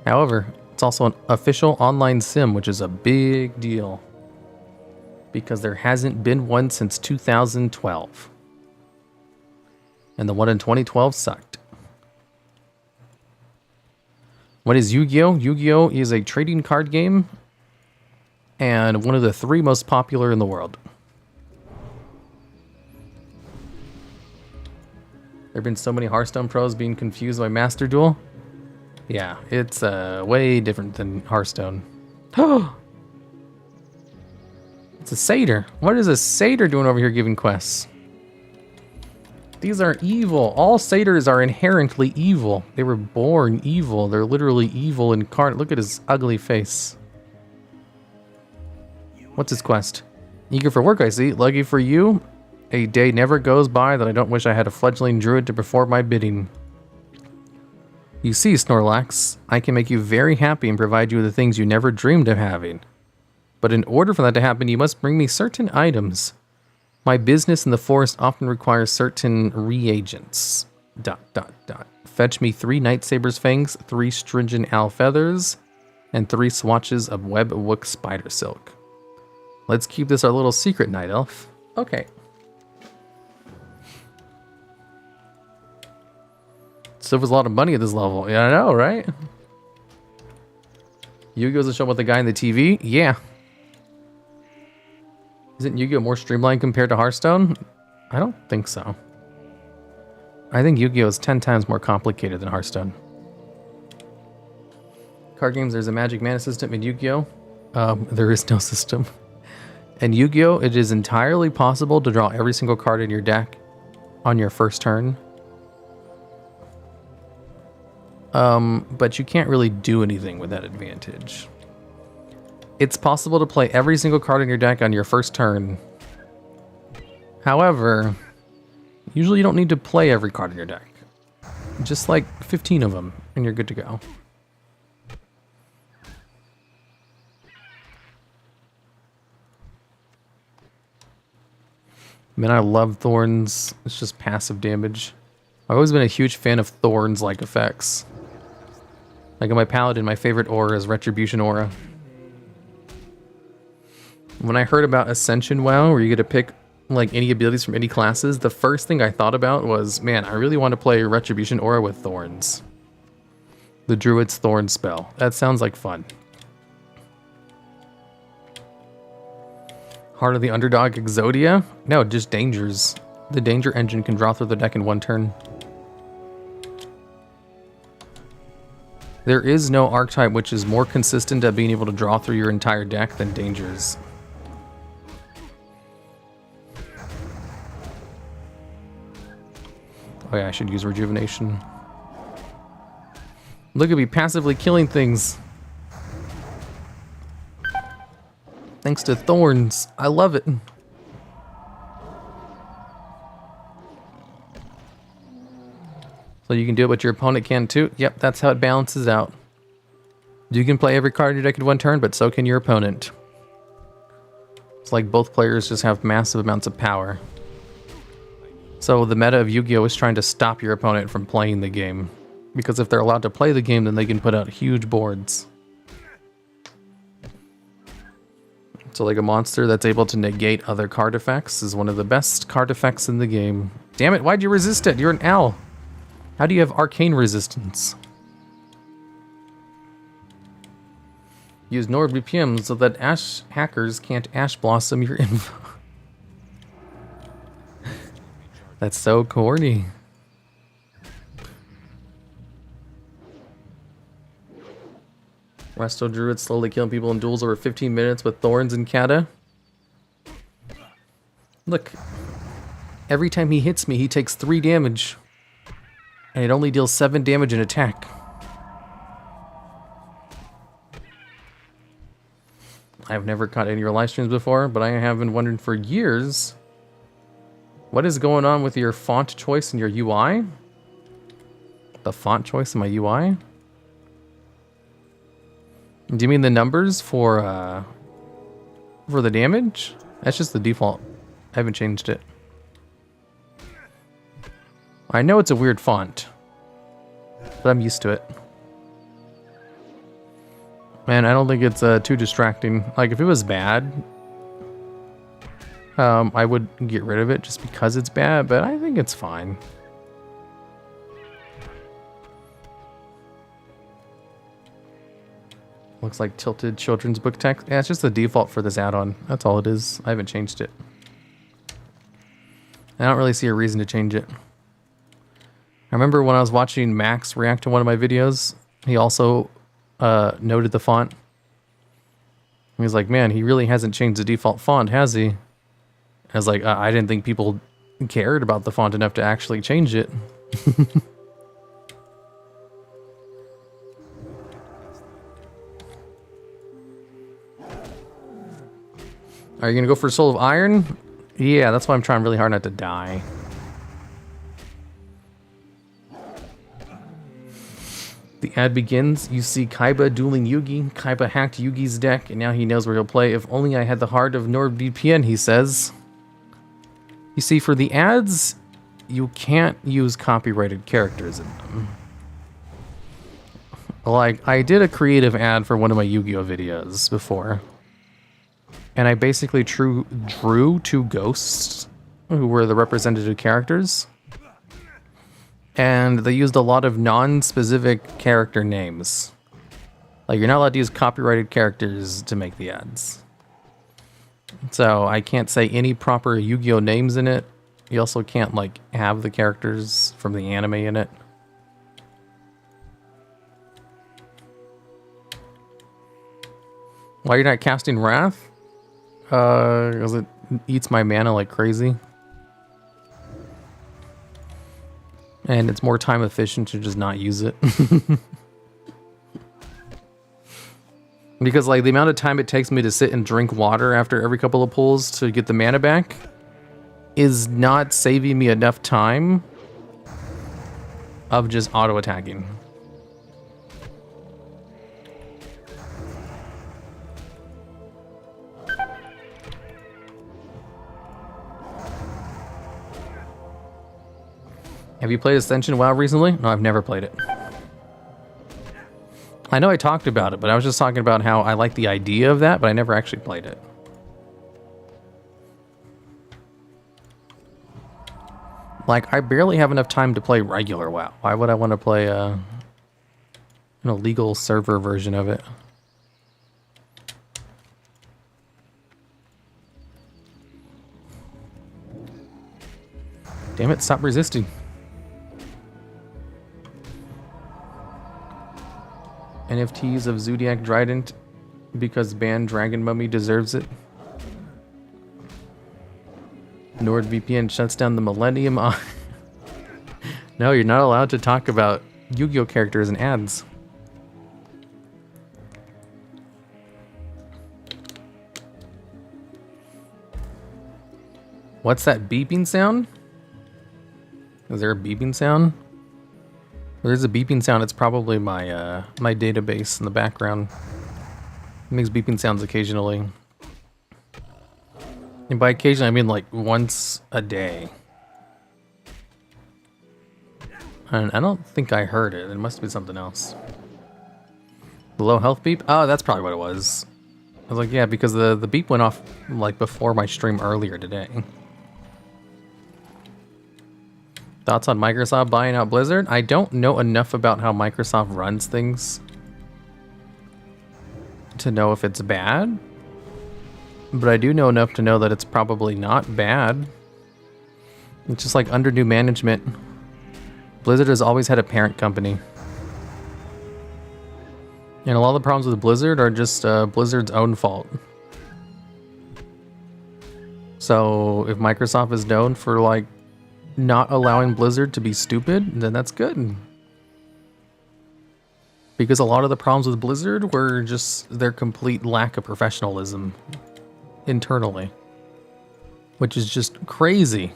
However, it's also an official online sim, which is a big deal. Because there hasn't been one since 2012. And the one in 2012 sucked. What is Yu-Gi-Oh? Yu-Gi-Oh is a trading card game. And one of the 3 most popular in the world. There have been so many Hearthstone pros being confused by Master Duel. Yeah, it's way different than Hearthstone. It's a satyr. What is a satyr doing over here giving quests? These are evil. All satyrs are inherently evil. They were born evil. They're literally evil incarnate. Look at his ugly face. What's his quest? Eager for work, I see. Lucky for you. A day never goes by that I don't wish I had a fledgling druid to perform my bidding. You see, Snorlax, I can make you very happy and provide you with the things you never dreamed of having. But in order for that to happen, you must bring me certain items. My business in the forest often requires certain reagents. ... Fetch me 3 Night Saber's fangs, 3 stringent owl feathers, and 3 swatches of web-wook spider silk. Let's keep this our little secret, Night Elf. Okay. Still was a lot of money at this level. Yeah, I know, right? Yu-Gi-Oh's a show about the guy in the TV? Yeah. Isn't Yu-Gi-Oh more streamlined compared to Hearthstone? I don't think so. I think Yu-Gi-Oh is 10 times more complicated than Hearthstone. Card games, there's a Magic Mana system in Yu-Gi-Oh. There is no system. In Yu-Gi-Oh, it is entirely possible to draw every single card in your deck on your first turn. But you can't really do anything with that advantage. It's possible to play every single card in your deck on your first turn. However, usually you don't need to play every card in your deck. Just like 15 of them, and you're good to go. Man, I love Thorns. It's just passive damage. I've always been a huge fan of Thorns-like effects. Like in my Paladin, my favorite aura is Retribution Aura. When I heard about Ascension WoW, where you get to pick like any abilities from any classes, the first thing I thought about was, man, I really want to play Retribution Aura with Thorns. The Druid's Thorn spell. That sounds like fun. Heart of the Underdog Exodia? No, just Dangers. The Danger engine can draw through the deck in one turn. There is no archetype which is more consistent at being able to draw through your entire deck than Dangers. Oh yeah, I should use Rejuvenation. Look at me passively killing things. Thanks to Thorns. I love it. So you can do it, but your opponent can too. Yep, that's how it balances out. You can play every card in your deck in one turn, but so can your opponent. It's like both players just have massive amounts of power. So the meta of Yu-Gi-Oh is trying to stop your opponent from playing the game. Because if they're allowed to play the game, then they can put out huge boards. So like a monster that's able to negate other card effects is one of the best card effects in the game. Damn it, why'd you resist it? You're an owl. How do you have arcane resistance? Use NordVPN so that hackers can't Ash Blossom your info. That's so corny. Resto Druid slowly killing people in duels over 15 minutes with Thorns and Kata. Look. Every time he hits me, he takes 3 damage. And it only deals 7 damage in attack. I've never caught any of your live streams before, but I have been wondering for years, what is going on with your font choice in your UI? The font choice in my UI? Do you mean the numbers for the damage? That's just the default. I haven't changed it. I know it's a weird font, but I'm used to it. Man, I don't think it's too distracting. Like, if it was bad, I would get rid of it just because it's bad, but I think it's fine. Looks like tilted children's book text. Yeah, it's just the default for this add-on. That's all it is. I haven't changed it. I don't really see a reason to change it. I remember when I was watching Max react to one of my videos, he also noted the font. He was like, man, he really hasn't changed the default font, has he? I was like, I didn't think people cared about the font enough to actually change it. Are you gonna go for Soul of Iron? Yeah, that's why I'm trying really hard not to die. The ad begins. You see Kaiba dueling Yugi. Kaiba hacked Yugi's deck, and now he knows where he'll play. If only I had the heart of NordVPN, he says. You see, for the ads, you can't use copyrighted characters in them. Like, I did a creative ad for one of my Yu-Gi-Oh videos before. And I basically drew 2 ghosts who were the representative characters. And they used a lot of non-specific character names. Like, you're not allowed to use copyrighted characters to make the ads. So I can't say any proper Yu-Gi-Oh names in it. You also can't, like, have the characters from the anime in it. Why you're not casting Wrath? Because it eats my mana like crazy. And it's more time efficient to just not use it. Because, like, the amount of time it takes me to sit and drink water after every couple of pulls to get the mana back is not saving me enough time of just auto-attacking. Have you played Ascension WoW recently? No, I've never played it. I know I talked about it, but I was just talking about how I like the idea of that, but I never actually played it. Like, I barely have enough time to play regular WoW. Why would I want to play an illegal server version of it? Damn it, stop resisting. NFTs of Zodiac Trident because banned Dragon Mummy deserves it. NordVPN shuts down the Millennium. No, you're not allowed to talk about Yu-Gi-Oh characters in ads. What's that beeping sound? Is there a beeping sound? If there's a beeping sound, it's probably my my database in the background. It makes beeping sounds occasionally. And by occasionally, I mean like once a day. And I don't think I heard it. It must be something else. The low health beep? Oh, that's probably what it was. I was like, yeah, because the beep went off like before my stream earlier today. Thoughts on Microsoft buying out Blizzard? I don't know enough about how Microsoft runs things to know if it's bad. But I do know enough to know that it's probably not bad. It's just like under new management. Blizzard has always had a parent company. And a lot of the problems with Blizzard are just Blizzard's own fault. So if Microsoft is known for like not allowing Blizzard to be stupid, then that's good. Because a lot of the problems with Blizzard were just their complete lack of professionalism internally. Which is just crazy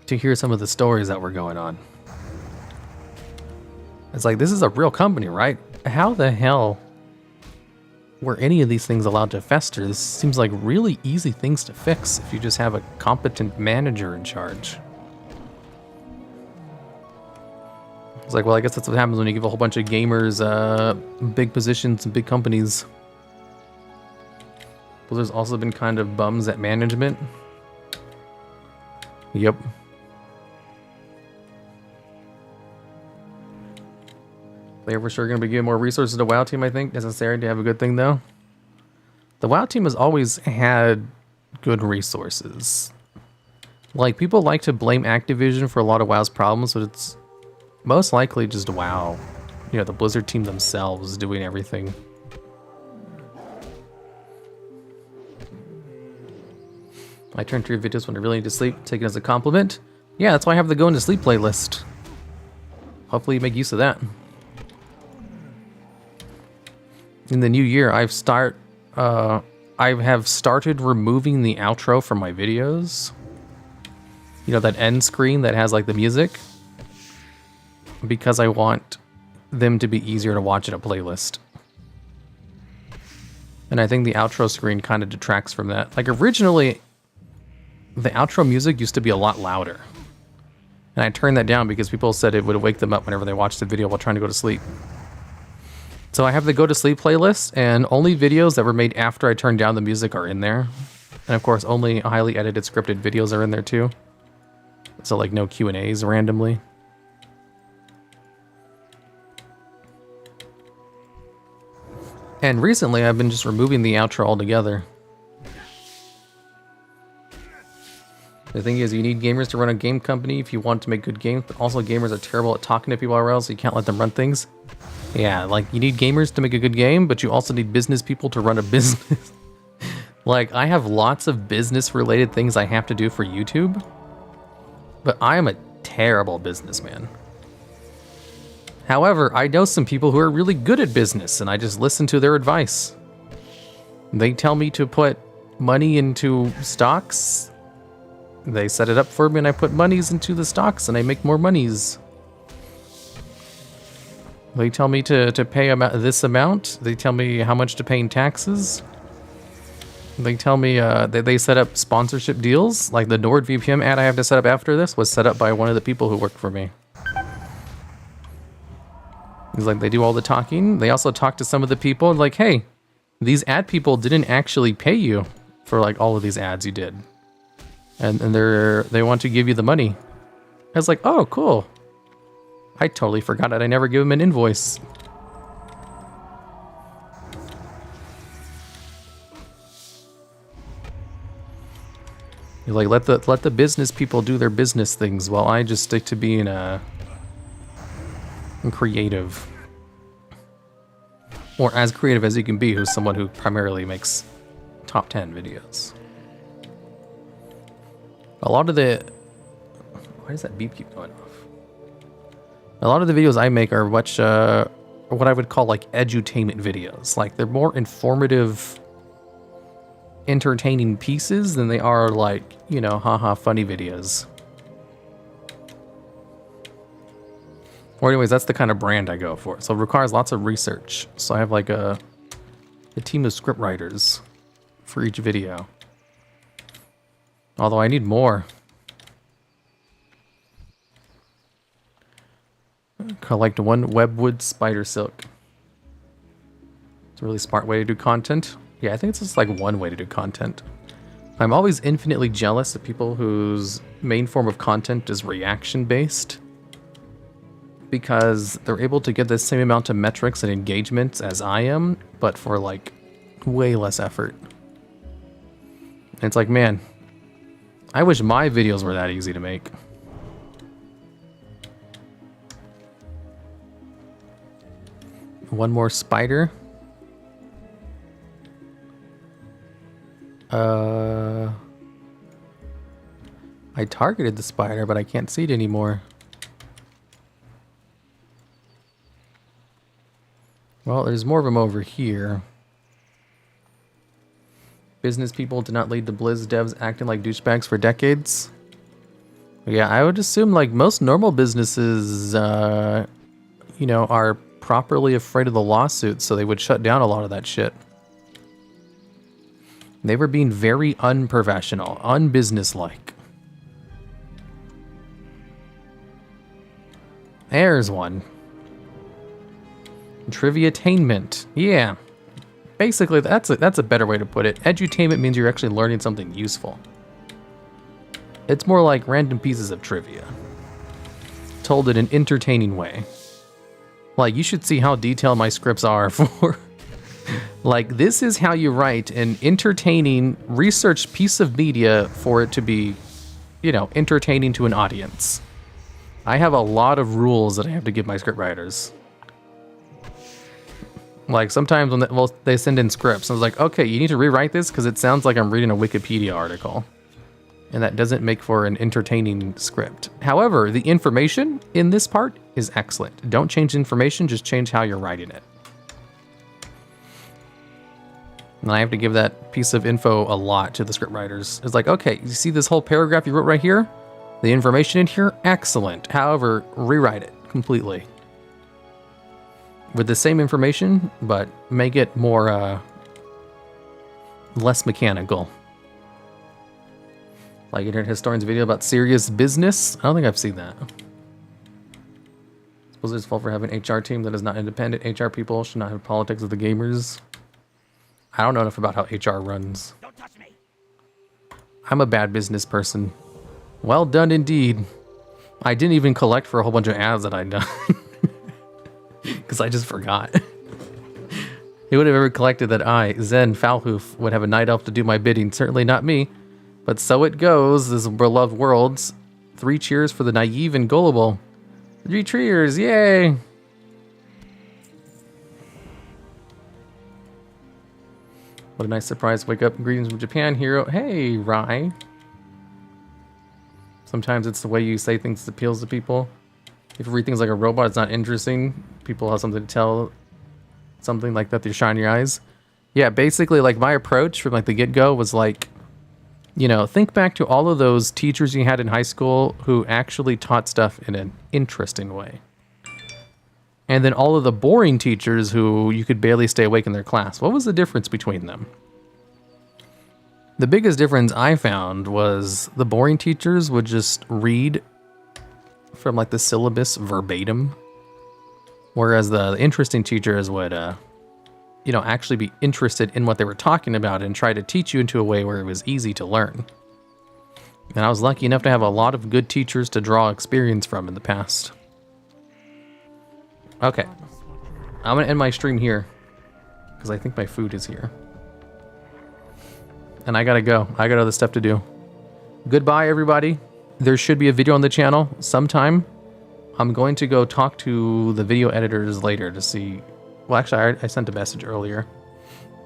to hear some of the stories that were going on. It's like, this is a real company, right? How the hell were any of these things allowed to fester? This seems like really easy things to fix if you just have a competent manager in charge. It's like, well, I guess that's what happens when you give a whole bunch of gamers big positions and big companies. Well, there's also been kind of bums at management. Yep. They're for sure going to be giving more resources to WoW team, I think. Necessary to have a good thing, though. The WoW team has always had good resources. Like, people like to blame Activision for a lot of WoW's problems, but it's most likely just WoW. You know, the Blizzard team themselves doing everything. I turn to your videos when I really need to sleep, take it as a compliment. Yeah, that's why I have the Going to Sleep playlist. Hopefully you make use of that. In the new year, I have started removing the outro from my videos. You know, that end screen that has like the music. Because I want them to be easier to watch in a playlist. And I think the outro screen kind of detracts from that. Like originally, the outro music used to be a lot louder. And I turned that down because people said it would wake them up whenever they watched the video while trying to go to sleep. So I have the Go to Sleep playlist, and only videos that were made after I turned down the music are in there. And of course, only highly edited scripted videos are in there too. So like no Q&As randomly. And recently I've been just removing the outro altogether. The thing is, you need gamers to run a game company if you want to make good games, but also gamers are terrible at talking to people IRL, so you can't let them run things. Yeah, like, you need gamers to make a good game, but you also need business people to run a business. Like, I have lots of business-related things I have to do for YouTube, but I am a terrible businessman. However, I know some people who are really good at business, and I just listen to their advice. They tell me to put money into stocks. They set it up for me and I put monies into the stocks and I make more monies. They tell me to pay this amount. They tell me how much to pay in taxes. They tell me they set up sponsorship deals. Like the NordVPN ad I have to set up after this was set up by one of the people who work for me. He's like, they do all the talking. They also talk to some of the people and like, hey, these ad people didn't actually pay you for like all of these ads you did. And they want to give you the money. I was like, oh, cool. I totally forgot that I never give them an invoice. You're like, let the business people do their business things while I just stick to being creative. Or as creative as you can be, who's someone who primarily makes top 10 videos. A lot of the... Why does that beep keep going off? A lot of the videos I make are much, what I would call like edutainment videos. Like they're more informative, entertaining pieces than they are like, you know, haha funny videos. Or anyways, that's the kind of brand I go for. So it requires lots of research. So I have like a team of script writers for each video. Although I need more. Collect one webwood spider silk. It's a really smart way to do content. Yeah, I think it's just like one way to do content. I'm always infinitely jealous of people whose main form of content is reaction based. Because they're able to get the same amount of metrics and engagements as I am, but for like way less effort. And it's like, man, I wish my videos were that easy to make. One more spider. I targeted the spider, but I can't see it anymore. Well, there's more of them over here. Business people did not lead the Blizz devs acting like douchebags for decades. Yeah, I would assume like most normal businesses, you know, are properly afraid of the lawsuits, so they would shut down a lot of that shit. They were being very unprofessional, unbusinesslike. There's one. Triviatainment. Yeah. Basically, that's a better way to put it. Edutainment means you're actually learning something useful. It's more like random pieces of trivia, told in an entertaining way. Like, you should see how detailed my scripts are for... Like, this is how you write an entertaining, researched piece of media for it to be, you know, entertaining to an audience. I have a lot of rules that I have to give my script writers. Like, sometimes when they send in scripts, I was like, okay, you need to rewrite this because it sounds like I'm reading a Wikipedia article. And that doesn't make for an entertaining script. However, the information in this part is excellent. Don't change information, just change how you're writing it. And I have to give that piece of info a lot to the script writers. It's like, okay, you see this whole paragraph you wrote right here? The information in here, excellent. However, rewrite it completely. With the same information, but make it more, less mechanical. Like Internet Historian's video about serious business. I don't think I've seen that. Suppose it's fault for having an HR team that is not independent. HR people should not have politics with the gamers. I don't know enough about how HR runs. Don't touch me. I'm a bad business person. Well done indeed. I didn't even collect for a whole bunch of ads that I'd done. Because I just forgot. Who would have ever collected that I, Zen Falhoof, would have a night elf to do my bidding? Certainly not me. But so it goes, this beloved worlds. 3 cheers for the naive and gullible. 3 cheers, yay! What a nice surprise. Wake up, greetings from Japan, hero. Hey, Rai. Sometimes it's the way you say things that appeals to people. If you read things like a robot, it's not interesting. People have something to tell, something like that, they shine your eyes. Yeah, basically, like, my approach from, like, the get-go was, like, you know, think back to all of those teachers you had in high school who actually taught stuff in an interesting way. And then all of the boring teachers who you could barely stay awake in their class. What was the difference between them? The biggest difference I found was the boring teachers would just read from like the syllabus verbatim, whereas the interesting teachers would, you know, actually be interested in what they were talking about and try to teach you into a way where it was easy to learn. And I was lucky enough to have a lot of good teachers to draw experience from in the past. Okay, I'm gonna end my stream here because I think my food is here. And I gotta go. I got other stuff to do. Goodbye, everybody. There should be a video on the channel sometime. I'm going to go talk to the video editors later to see... Well, actually, I sent a message earlier.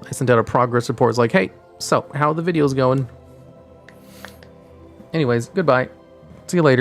I sent out a progress report. It's like, hey, so how are the videos going? Anyways, goodbye. See you later.